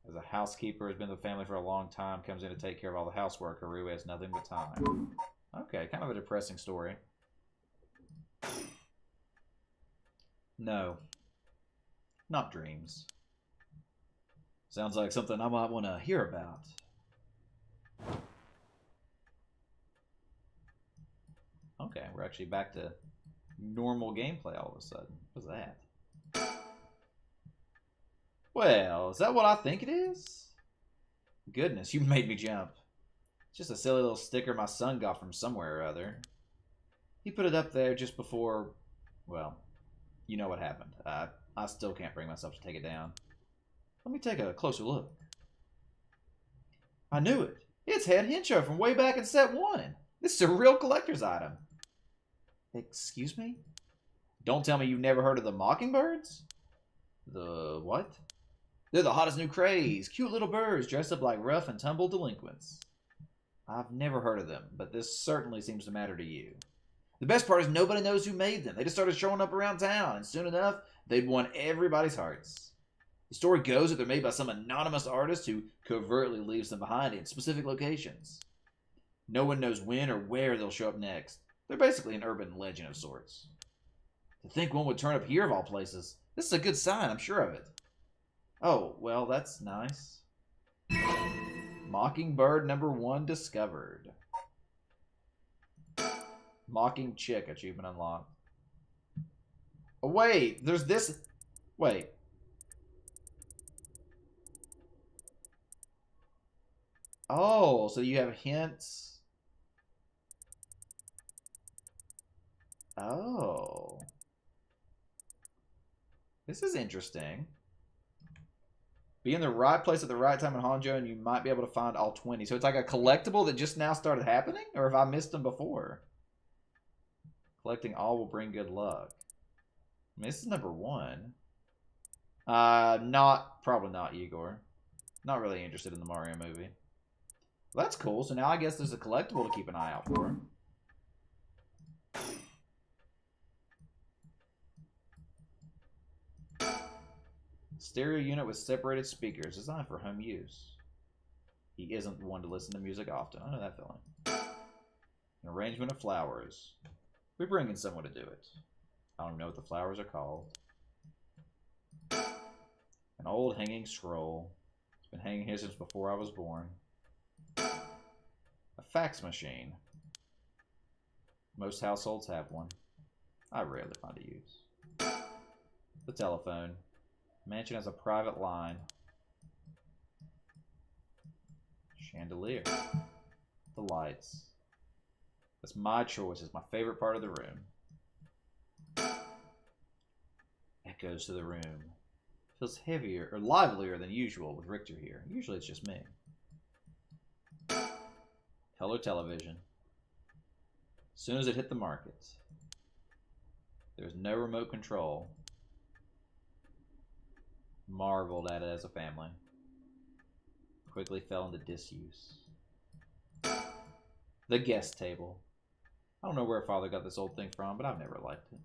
As a housekeeper, has been in the family for a long time, comes in to take care of all the housework. Harue has nothing but time. Okay, kind of a depressing story. No. Not dreams. Sounds like something I might want to hear about. Okay, we're actually back to normal gameplay all of a sudden. What's that? Well, is that what I think it is? Goodness, you made me jump. It's just a silly little sticker my son got from somewhere or other. He put it up there just before, well, you know what happened. I still can't bring myself to take it down. Let me take a closer look. I knew it. It's Head Hincho from way back in set 1. This is a real collector's item. Excuse me? Don't tell me you've never heard of the Mockingbirds? The what? They're the hottest new craze. Cute little birds dressed up like rough and tumble delinquents. I've never heard of them, but this certainly seems to matter to you. The best part is nobody knows who made them. They just started showing up around town, and soon enough, they'd won everybody's hearts. The story goes that they're made by some anonymous artist who covertly leaves them behind in specific locations. No one knows when or where they'll show up next. They're basically an urban legend of sorts. To think one would turn up here of all places. This is a good sign, I'm sure of it. Oh, well, that's nice. Mockingbird number 1 discovered. Mocking Chick achievement unlocked. Oh, wait, there's this. Wait. Oh, so you have hints. Oh. This is interesting. Be in the right place at the right time in Honjo, and you might be able to find all 20. So it's like a collectible that just now started happening? Or have I missed them before? Collecting all will bring good luck. I mean, this is number 1. Probably not, Igor. Not really interested in the Mario movie. Well, that's cool. So now I guess there's a collectible to keep an eye out for. Stereo unit with separated speakers, designed for home use. He isn't one to listen to music often. I know that feeling. An arrangement of flowers. We're bringing someone to do it. I don't even know what the flowers are called. An old hanging scroll. It's been hanging here since before I was born. A fax machine. Most households have one. I rarely find a use. The telephone. Mansion has a private line. Chandelier. The lights. That's my choice. It's my favorite part of the room. Echoes to the room. Feels heavier or livelier than usual with Richter here. Usually it's just me. Color television. As soon as it hit the market. There's no remote control. Marveled at it as a family. Quickly fell into disuse. The guest table. I don't know where Father got this old thing from, but I've never liked it.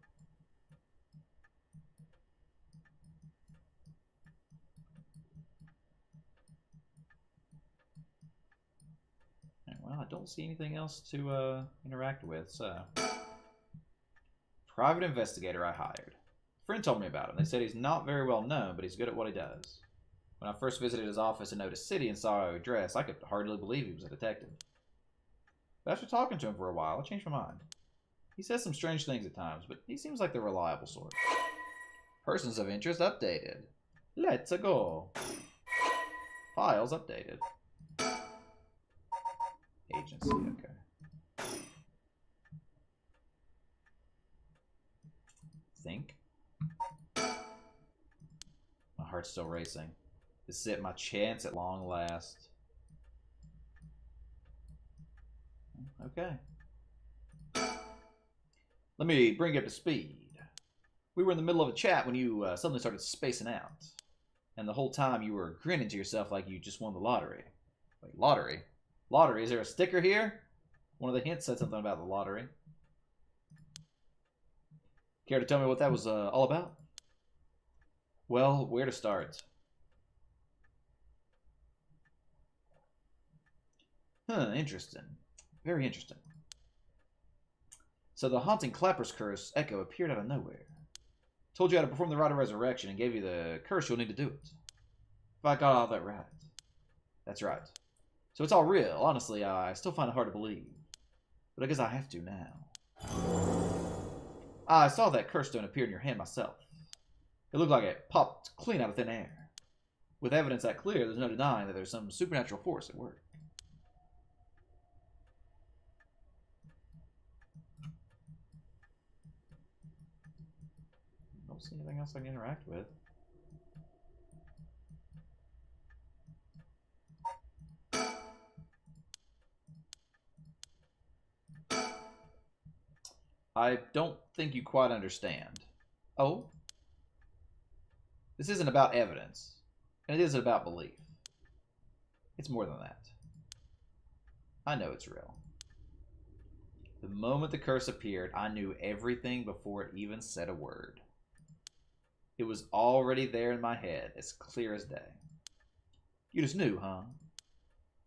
Well, I don't see anything else to interact with, so... Private investigator I hired. A friend told me about him. They said he's not very well known, but he's good at what he does. When I first visited his office in Otis City and saw how he dressed, I could hardly believe he was a detective. But after talking to him for a while, I changed my mind. He says some strange things at times, but he seems like the reliable sort. Persons of interest updated. Let's go. Files updated. Agency, okay. Think. My heart's still racing. This is it, my chance at long last. Okay. Let me bring you up to speed. We were in the middle of a chat when you suddenly started spacing out. And the whole time you were grinning to yourself like you just won the lottery. Wait, lottery? Lottery? Is there a sticker here? One of the hints said something about the lottery. Care to tell me what that was all about? Well, where to start? Huh, interesting. Very interesting. So the haunting Clapper's curse echo appeared out of nowhere. Told you how to perform the rite of resurrection and gave you the curse you'll need to do it. If I got all that right. That's right. So it's all real. Honestly, I still find it hard to believe. But I guess I have to now. I saw that curse stone appear in your hand myself. It looked like it popped clean out of thin air. With evidence that clear, there's no denying that there's some supernatural force at work. Don't see anything else I can interact with. I don't think you quite understand. Oh? This isn't about evidence, and it isn't about belief. It's more than that. I know it's real. The moment the curse appeared, I knew everything before it even said a word. It was already there in my head, as clear as day. You just knew, huh?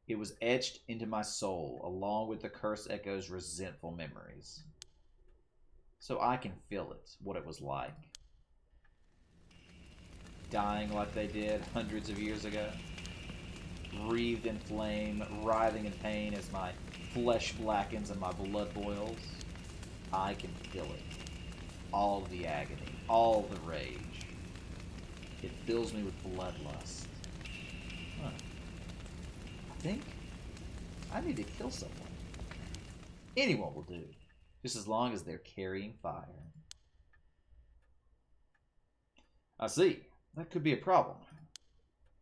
It was etched into my soul, along with the curse echo's resentful memories. So I can feel it, what it was like. Dying like they did hundreds of years ago. Breathed in flame, writhing in pain as my flesh blackens and my blood boils. I can feel it. All the agony, all the rage. It fills me with bloodlust. Huh. I think I need to kill someone. Anyone will do, just as long as they're carrying fire. I see. That could be a problem.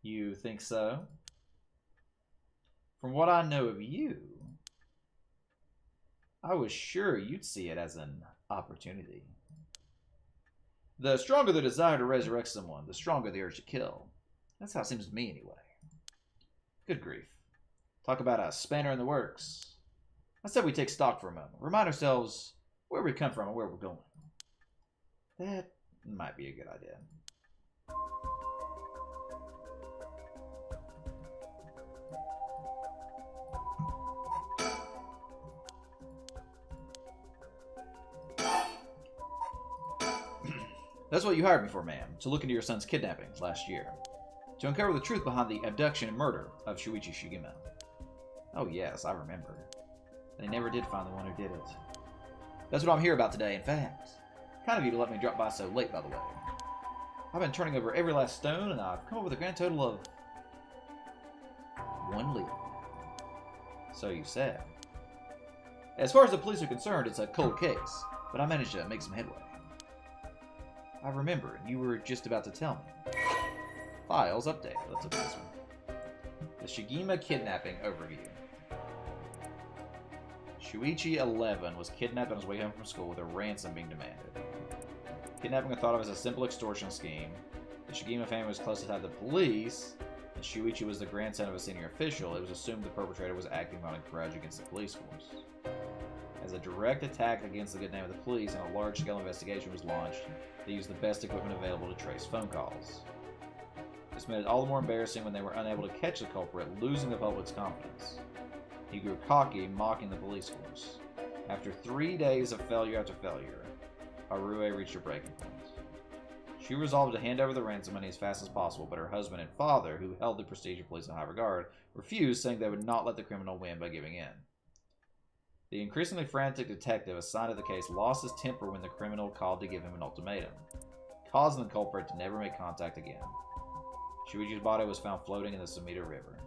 You think so? From what I know of you, I was sure you'd see it as an opportunity. The stronger the desire to resurrect someone, the stronger the urge to kill. That's how it seems to me, anyway. Good grief. Talk about a spanner in the works. I said we take stock for a moment. Remind ourselves where we come from and where we're going. That might be a good idea. That's what you hired me for, ma'am, to look into your son's kidnapping last year. To uncover the truth behind the abduction and murder of Shuichi Shigema. Oh yes, I remember. They never did find the one who did it. That's what I'm here about today, in fact. Kind of you to let me drop by so late, by the way. I've been turning over every last stone, and I've come up with a grand total of 1 lead. So you said. As far as the police are concerned, it's a cold case, but I managed to make some headway. I remember, you were just about to tell me. Files updated. Let's look at this one. The Shigema kidnapping overview. Shuichi 11 was kidnapped on his way home from school with a ransom being demanded. Kidnapping was thought of as a simple extortion scheme. The Shigema family was close to the police, and Shuichi was the grandson of a senior official. It was assumed the perpetrator was acting on a grudge against the police force. As a direct attack against the good name of the police and a large-scale investigation was launched, they used the best equipment available to trace phone calls. This made it all the more embarrassing when they were unable to catch the culprit, losing the public's confidence. He grew cocky, mocking the police force. After 3 days of failure after failure, Arue reached her breaking point. She resolved to hand over the ransom money as fast as possible, but her husband and father, who held the prestige of police in high regard, refused, saying they would not let the criminal win by giving in. The increasingly frantic detective assigned to the case lost his temper when the criminal called to give him an ultimatum, causing the culprit to never make contact again. Shuichi's body was found floating in the Sumida River.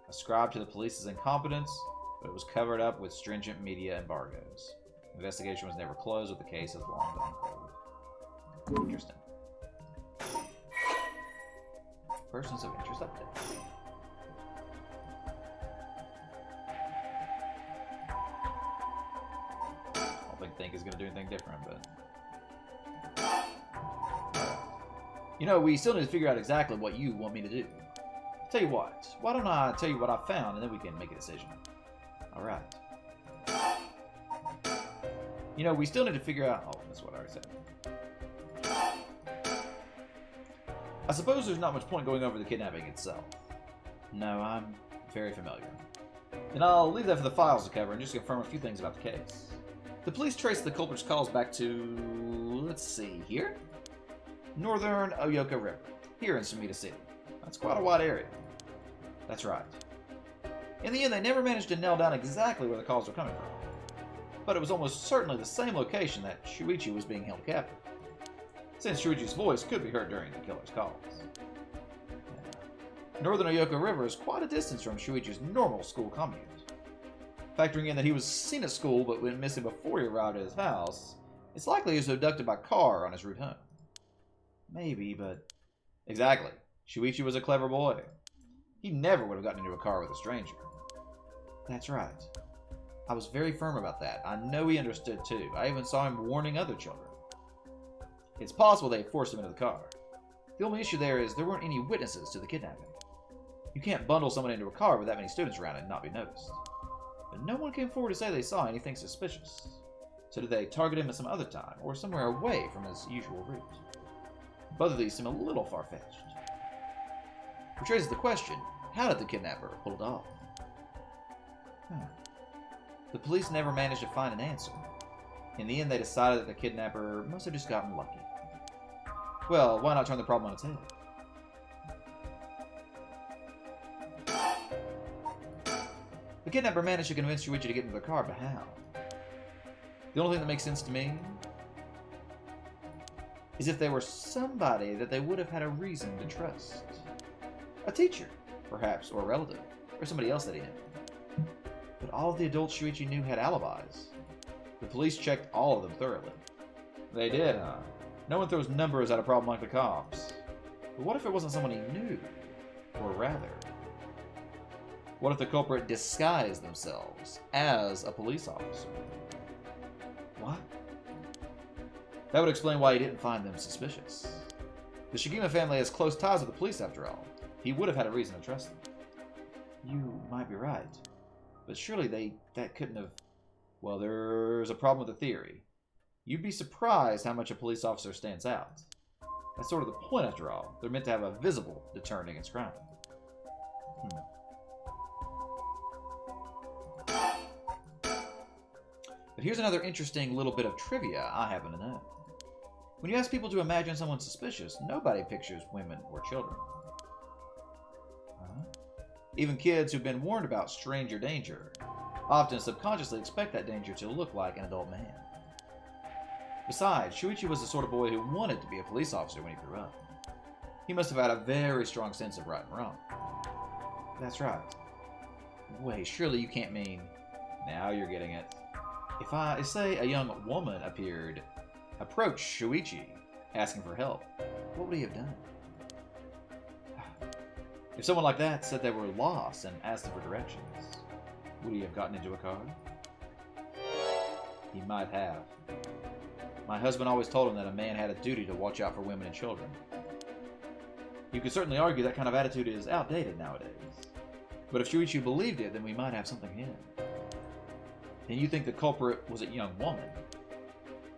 Ascribed to the police's incompetence, but it was covered up with stringent media embargoes. The investigation was never closed, with the case has long gone cold. Interesting. Persons of interest update. I don't think is going to do anything different, but... You know, we still need to figure out exactly what you want me to do. Tell you what, why don't I tell you what I found, and then we can make a decision. Alright. You know, we still need to figure out... Oh, that's what I already said. I suppose there's not much point going over the kidnapping itself. No, I'm very familiar. And I'll leave that for the files to cover and just confirm a few things about the case. The police traced the culprit's calls back to... let's see, here? Northern Oyoka River, here in Sumida City. That's quite a wide area. That's right. In the end, they never managed to nail down exactly where the calls were coming from. But it was almost certainly the same location that Shuichi was being held captive, since Shuichi's voice could be heard during the killer's calls. Northern Oyoka River is quite a distance from Shuichi's normal school commute. Factoring in that he was seen at school but went missing before he arrived at his house, it's likely he was abducted by car on his route home. Maybe, but... Exactly. Shuichi was a clever boy. He never would have gotten into a car with a stranger. That's right. I was very firm about that. I know he understood too. I even saw him warning other children. It's possible they forced him into the car. The only issue there is there weren't any witnesses to the kidnapping. You can't bundle someone into a car with that many students around and not be noticed. But no one came forward to say they saw anything suspicious. So did they target him at some other time, or somewhere away from his usual route? Both of these seem a little far-fetched. Which raises the question, how did the kidnapper pull it off? The police never managed to find an answer. In the end, they decided that the kidnapper must have just gotten lucky. Well, why not turn the problem on its head? The kidnapper managed to convince Shuichi to get into the car, but how? The only thing that makes sense to me is if they were somebody that they would have had a reason to trust. A teacher, perhaps, or a relative, or somebody else that he knew. But all of the adults Shuichi knew had alibis. The police checked all of them thoroughly. They did, huh? No one throws numbers at a problem like the cops. But what if it wasn't someone he knew? Or rather, what if the culprit disguised themselves as a police officer? What? That would explain why he didn't find them suspicious. The Shigema family has close ties with the police after all. He would have had a reason to trust them. You might be right. But surely that couldn't have... Well, there's a problem with the theory. You'd be surprised how much a police officer stands out. That's sort of the point after all. They're meant to have a visible deterrent against crime. But here's another interesting little bit of trivia I happen to know. When you ask people to imagine someone suspicious, nobody pictures women or children. Even kids who've been warned about stranger danger often subconsciously expect that danger to look like an adult man. Besides, Shuichi was the sort of boy who wanted to be a police officer when he grew up. He must have had a very strong sense of right and wrong. That's right. Wait, surely you can't mean... Now you're getting it. If I say a young woman approached Shuichi asking for help, what would he have done? If someone like that said they were lost and asked him for directions, would he have gotten into a car? He might have. My husband always told him that a man had a duty to watch out for women and children. You could certainly argue that kind of attitude is outdated nowadays. But if Shuichi believed it, then we might have something hidden. And you think the culprit was a young woman,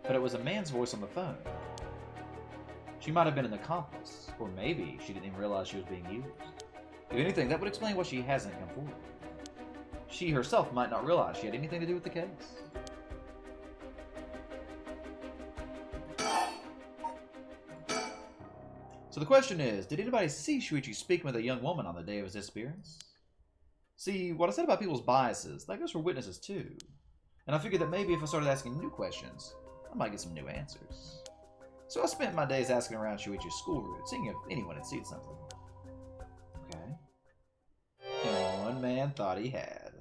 but it was a man's voice on the phone. She might have been an accomplice, or maybe she didn't even realize she was being used. If anything, that would explain why she hasn't come forward. She herself might not realize she had anything to do with the case. So the question is, did anybody see Shuichi speaking with a young woman on the day of his disappearance? See, what I said about people's biases, that goes for witnesses too. And I figured that maybe if I started asking new questions, I might get some new answers. So I spent my days asking around Shuichi's school route, seeing if anyone had seen something. Okay. And one man thought he had.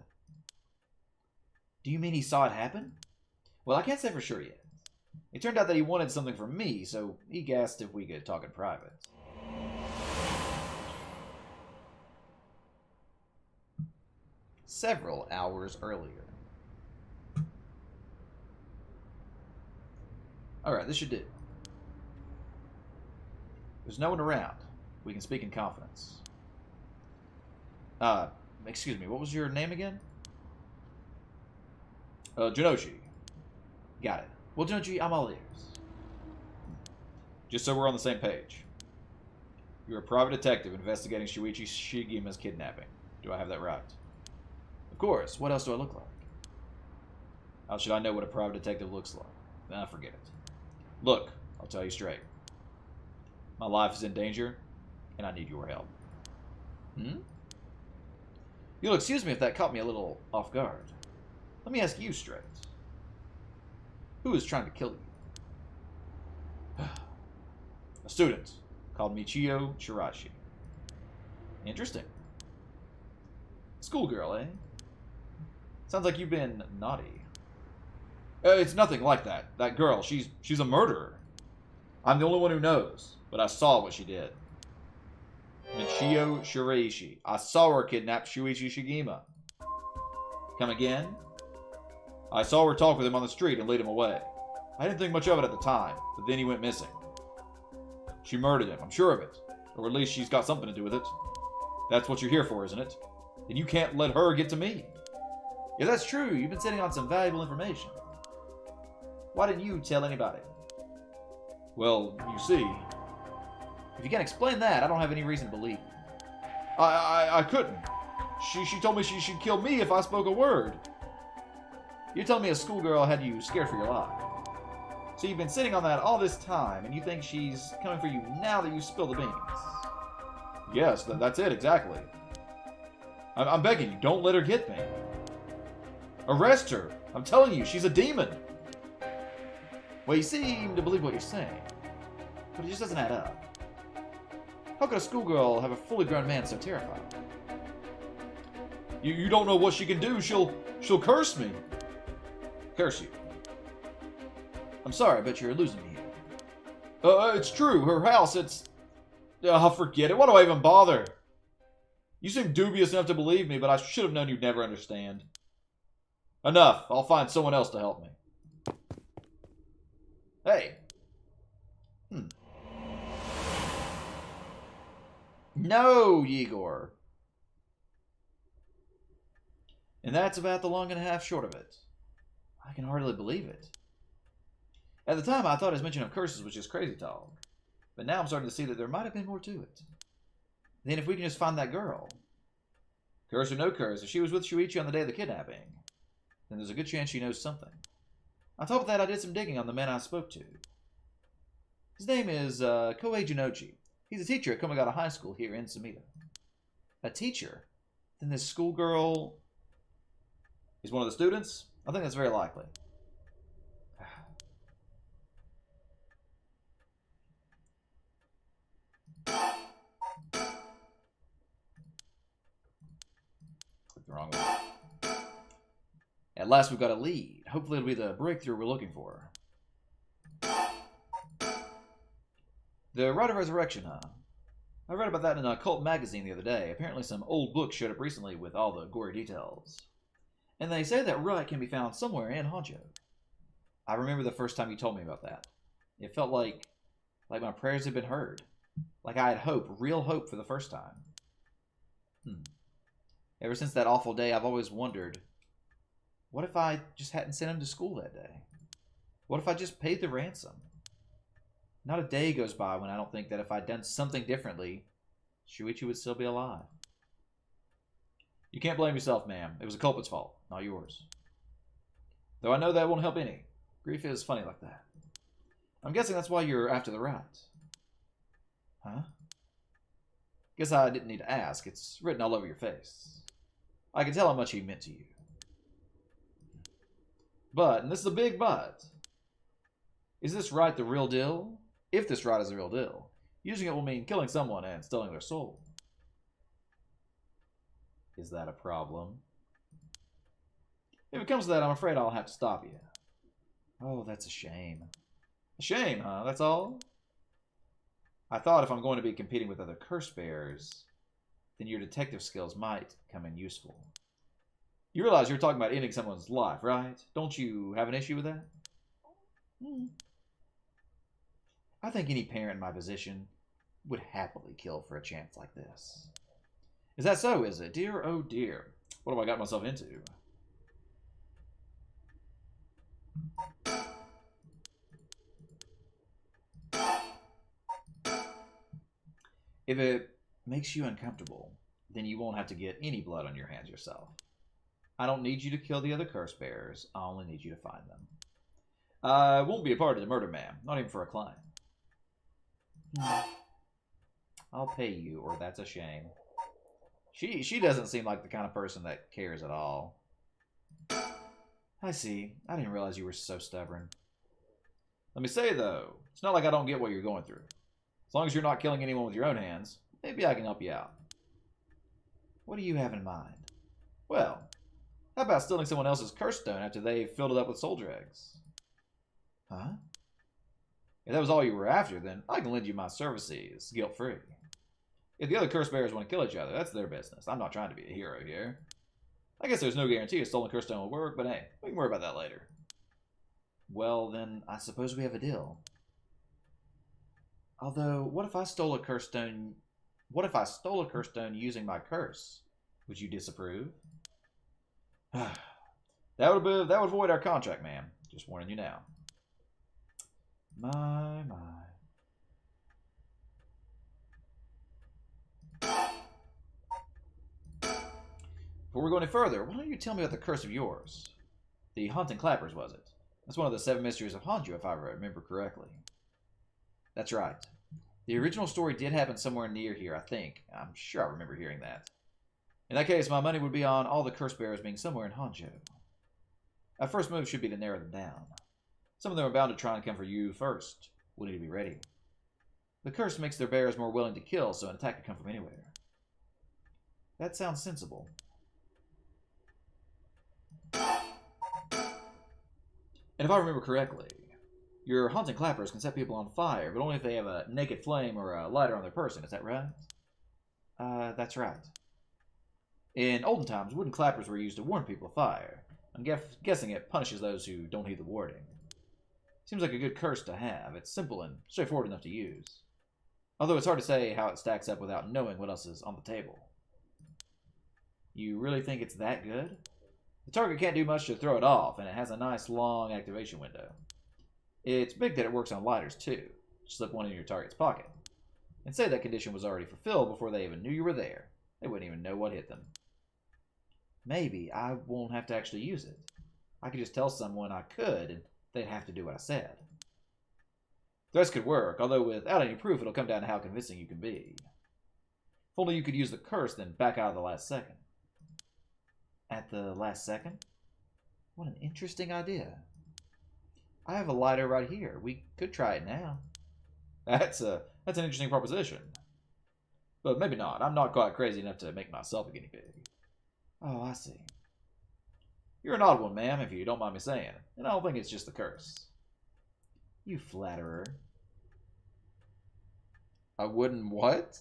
Do you mean he saw it happen? Well, I can't say for sure yet. It turned out that he wanted something from me, so he asked if we could talk in private. Several hours earlier. Alright, this should do. There's no one around. We can speak in confidence. Excuse me, what was your name again? Jinoshi. Got it. Well, Jinoshi, I'm all ears. Just so we're on the same page. You're a private detective investigating Shuichi Shigima's kidnapping. Do I have that right? Of course. What else do I look like? How should I know what a private detective looks like? Nah, forget it. Look, I'll tell you straight. My life is in danger, and I need your help. You'll excuse me if that caught me a little off guard. Let me ask you straight. Who is trying to kill you? A student called Michio Shirashi. Interesting. Schoolgirl, eh? Sounds like you've been naughty. It's nothing like that. That girl, she's a murderer. I'm the only one who knows, but I saw what she did. Michio Shiraishi. I saw her kidnap Shuichi Shigema. Come again? I saw her talk with him on the street and lead him away. I didn't think much of it at the time, but then he went missing. She murdered him, I'm sure of it. Or at least she's got something to do with it. That's what you're here for, isn't it? And you can't let her get to me. Yeah, that's true. You've been sitting on some valuable information. Why didn't you tell anybody? Well, you see... If you can't explain that, I don't have any reason to believe you. I couldn't. She told me she should kill me if I spoke a word. You're telling me a schoolgirl had you scared for your life. So you've been sitting on that all this time, and you think she's coming for you now that you spilled the beans. Yes, that's it, exactly. I'm begging you, don't let her get me. Arrest her. I'm telling you, she's a demon. Well, you seem to believe what you're saying, but it just doesn't add up. How could a schoolgirl have a fully grown man so terrified? You don't know what she can do. She'll curse me. Curse you. I'm sorry, but you're losing me here. It's true. Her house, it's... forget it. Why do I even bother? You seem dubious enough to believe me, but I should have known you'd never understand. Enough. I'll find someone else to help me. Hey. No, Igor. And that's about the long and a half short of it. I can hardly believe it. At the time, I thought his mention of curses was just crazy talk. But now I'm starting to see that there might have been more to it. Then if we can just find that girl. Curse or no curse, if she was with Shuichi on the day of the kidnapping, then there's a good chance she knows something. On top of that, I did some digging on the man I spoke to. His name is Koei Jinochi. He's a teacher at Komagata High School here in Sumida. A teacher? Then this schoolgirl is one of the students? I think that's very likely. Click the wrong one. At last we've got a lead. Hopefully it'll be the breakthrough we're looking for. The Rite of Resurrection, huh? I read about that in a cult magazine the other day. Apparently some old book showed up recently with all the gory details. And they say that rite can be found somewhere in Honjo. I remember the first time you told me about that. It felt like my prayers had been heard. Like I had hope, real hope for the first time. Ever since that awful day, I've always wondered, what if I just hadn't sent him to school that day? What if I just paid the ransom? Not a day goes by when I don't think that if I'd done something differently, Shuichi would still be alive. You can't blame yourself, ma'am. It was the culprit's fault, not yours. Though I know that won't help any. Grief is funny like that. I'm guessing that's why you're after the rite. Huh? Guess I didn't need to ask. It's written all over your face. I can tell how much he meant to you. But, and this is a big but, is this rite the real deal? If this rite is the real deal, using it will mean killing someone and stealing their soul. Is that a problem? If it comes to that, I'm afraid I'll have to stop you. Oh, that's a shame. A shame, huh? That's all? I thought if I'm going to be competing with other curse bearers, then your detective skills might come in useful. You realize you're talking about ending someone's life, right? Don't you have an issue with that? I think any parent in my position would happily kill for a chance like this. Is that so, is it? Dear, oh dear. What have I got myself into? If it makes you uncomfortable, then you won't have to get any blood on your hands yourself. I don't need you to kill the other curse bearers. I only need you to find them. I won't be a part of the murder, ma'am. Not even for a client. I'll pay you, or that's a shame. She doesn't seem like the kind of person that cares at all. I see. I didn't realize you were so stubborn. Let me say, though, it's not like I don't get what you're going through. As long as you're not killing anyone with your own hands, maybe I can help you out. What do you have in mind? Well, how about stealing someone else's curse stone after they've filled it up with soldier eggs? Huh? If that was all you were after, then I can lend you my services, guilt-free. If the other curse bearers want to kill each other, that's their business. I'm not trying to be a hero here. I guess there's no guarantee a stolen curse stone will work, but hey, we can worry about that later. Well, then, I suppose we have a deal. Although, what if I stole a curse stone? What if I stole a curse stone using my curse? Would you disapprove? That would void our contract, ma'am. Just warning you now. My. Before we go any further, why don't you tell me about the curse of yours? The Haunting Clappers, was it? That's one of the 7 mysteries of Honju, if I remember correctly. That's right. The original story did happen somewhere near here, I think. I'm sure I remember hearing that. In that case, my money would be on all the curse bearers being somewhere in Honjo. Our first move should be to narrow them down. Some of them are bound to try and come for you first. We need to be ready. The curse makes their bearers more willing to kill, so an attack can come from anywhere. That sounds sensible. And if I remember correctly, your haunting clappers can set people on fire, but only if they have a naked flame or a lighter on their person. Is that right? That's right. In olden times, wooden clappers were used to warn people of fire. I'm guessing it punishes those who don't heed the warning. Seems like a good curse to have. It's simple and straightforward enough to use. Although it's hard to say how it stacks up without knowing what else is on the table. You really think it's that good? The target can't do much to throw it off, and it has a nice long activation window. It's big that it works on lighters, too. Slip one in your target's pocket. And say that condition was already fulfilled before they even knew you were there. They wouldn't even know what hit them. Maybe I won't have to actually use it. I could just tell someone I could, and they'd have to do what I said. Threats could work, although without any proof, it'll come down to how convincing you can be. If only you could use the curse, then back out at the last second. At the last second? What an interesting idea. I have a lighter right here. We could try it now. That's an interesting proposition. But maybe not. I'm not quite crazy enough to make myself a guinea pig. Oh, I see. You're an odd one, ma'am, if you don't mind me saying. And I don't think it's just the curse. You flatterer. A wooden what?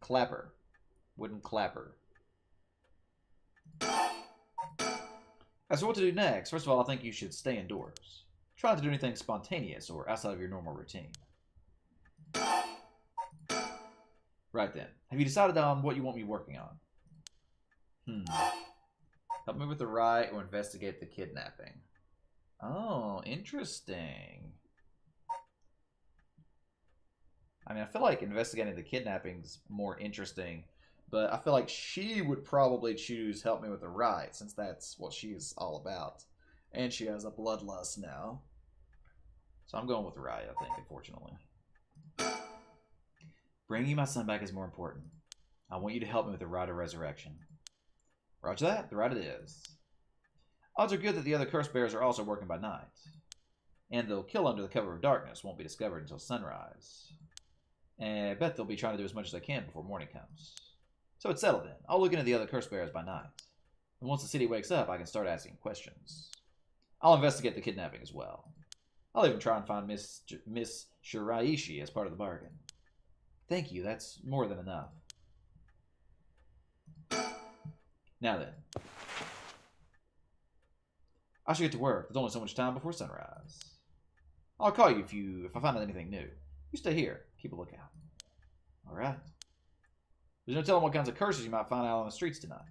Clapper. Wooden clapper. As for what to do next, first of all, I think you should stay indoors. Try not to do anything spontaneous or outside of your normal routine. Right then. Have you decided on what you want me working on? Help me with the riot or investigate the kidnapping. Oh, interesting. I mean, I feel like investigating the kidnapping's more interesting, but I feel like she would probably choose help me with the riot, since that's what she's all about. And she has a bloodlust now. So I'm going with the riot, I think, unfortunately. Bringing my son back is more important. I want you to help me with the rite of resurrection. Roger that. The rite it is. Odds are good that the other curse bearers are also working by night. And they'll kill under the cover of darkness, won't be discovered until sunrise. And I bet they'll be trying to do as much as they can before morning comes. So it's settled then. I'll look into the other curse bearers by night. And once the city wakes up, I can start asking questions. I'll investigate the kidnapping as well. I'll even try and find Miss Shiraishi as part of the bargain. Thank you, that's more than enough. Now then. I should get to work. There's only so much time before sunrise. I'll call you if I find out anything new. You stay here. Keep a lookout. Alright. There's no telling what kinds of curses you might find out on the streets tonight.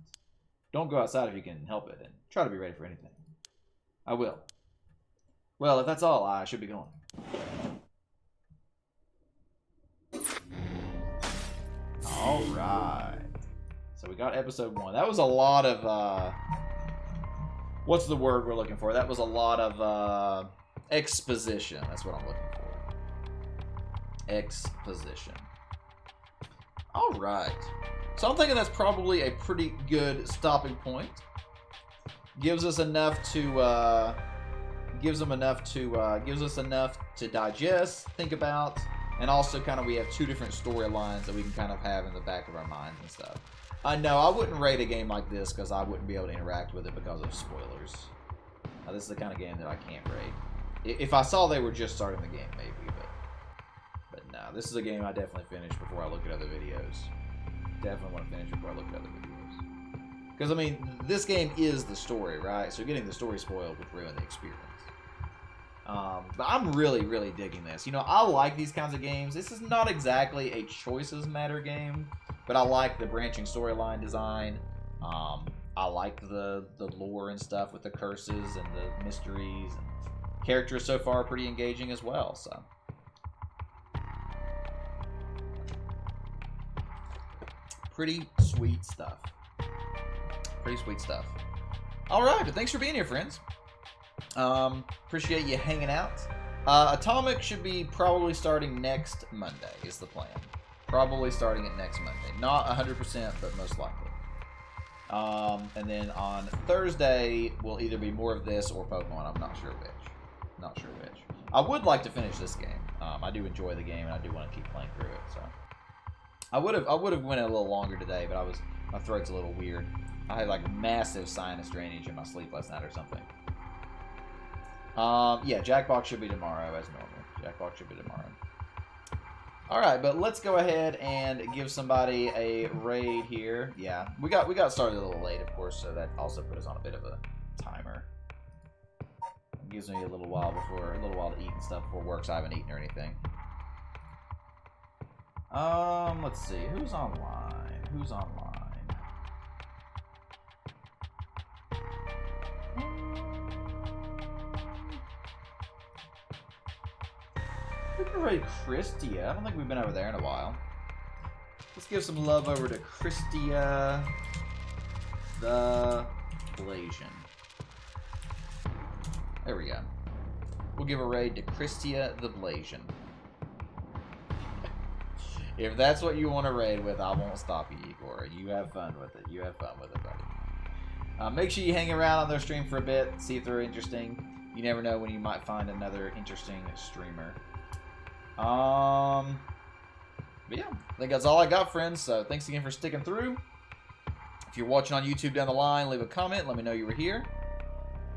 Don't go outside if you can help it, and try to be ready for anything. I will. Well, if that's all, I should be going. Alright. So we got episode 1. That was a lot of, what's the word we're looking for? That was a lot of, exposition. That's what I'm looking for. Exposition. Alright. So I'm thinking that's probably a pretty good stopping point. Gives us enough to, gives us enough to digest, think about, and also kind of we have two different storylines that we can kind of have in the back of our minds and stuff. I know I wouldn't rate a game like this because I wouldn't be able to interact with it because of spoilers. Now, this is the kind of game that I can't rate. If I saw they were just starting the game, maybe, but no, this is a game I definitely finish before I look at other videos. Definitely want to finish before I look at other videos. Because, I mean, this game is the story, right? So getting the story spoiled would ruin the experience. But I'm really, really digging this. You know, I like these kinds of games. This is not exactly a choices matter game, but I like the branching storyline design. I like the lore and stuff with the curses and the mysteries. And characters so far are pretty engaging as well, so. Pretty sweet stuff. Pretty sweet stuff. Alright, but thanks for being here, friends. Appreciate you hanging out. Atomic should be probably starting next Monday, is the plan. Probably starting it next Monday. Not 100%, but most likely. And then on Thursday will either be more of this or Pokemon. I'm not sure which. Not sure which. I would like to finish this game. I do enjoy the game, and I do want to keep playing through it. So I would have went a little longer today, but my throat's a little weird. I had like massive sinus drainage in my sleep last night or something. Yeah, Jackbox should be tomorrow as normal. Jackbox should be tomorrow. Alright, but let's go ahead and give somebody a raid here. Yeah, we got started a little late, of course, so that also put us on a bit of a timer. It gives me a little while to eat and stuff before work, so I haven't eaten or anything. Let's see. Who's online? Who's online? We can raid Christia. I don't think we've been over there in a while. Let's give some love over to Christia the Blasian. There we go. We'll give a raid to Christia the Blasian. If that's what you want to raid with, I won't stop you, Igor. You have fun with it. You have fun with it, buddy. Make sure you hang around on their stream for a bit, see if they're interesting. You never know when you might find another interesting streamer. But yeah, I think that's all I got, friends. So thanks again for sticking through. If you're watching on YouTube down the line, leave a comment. Let me know you were here.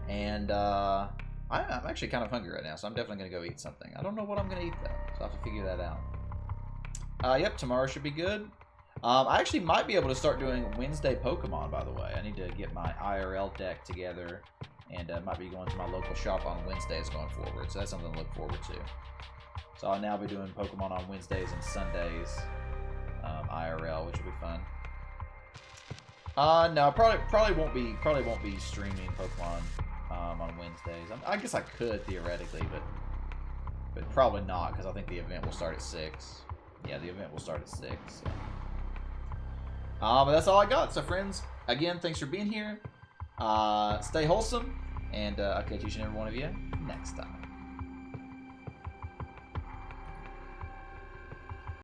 And I'm actually kind of hungry right now, so I'm definitely going to go eat something. I don't know what I'm going to eat, though, so I'll have to figure that out. Yep, tomorrow should be good. I actually might be able to start doing Wednesday Pokemon, by the way. I need to get my IRL deck together, and might be going to my local shop on Wednesdays going forward, so that's something to look forward to. So I'll now be doing Pokemon on Wednesdays and Sundays, IRL, which will be fun. No, probably won't be streaming Pokemon on Wednesdays. I guess I could theoretically, but probably not, because I think the event will start at 6. Yeah, the event will start at 6. So. But that's all I got. So, friends, again, thanks for being here. Stay wholesome, and I'll catch each and every one of you next time.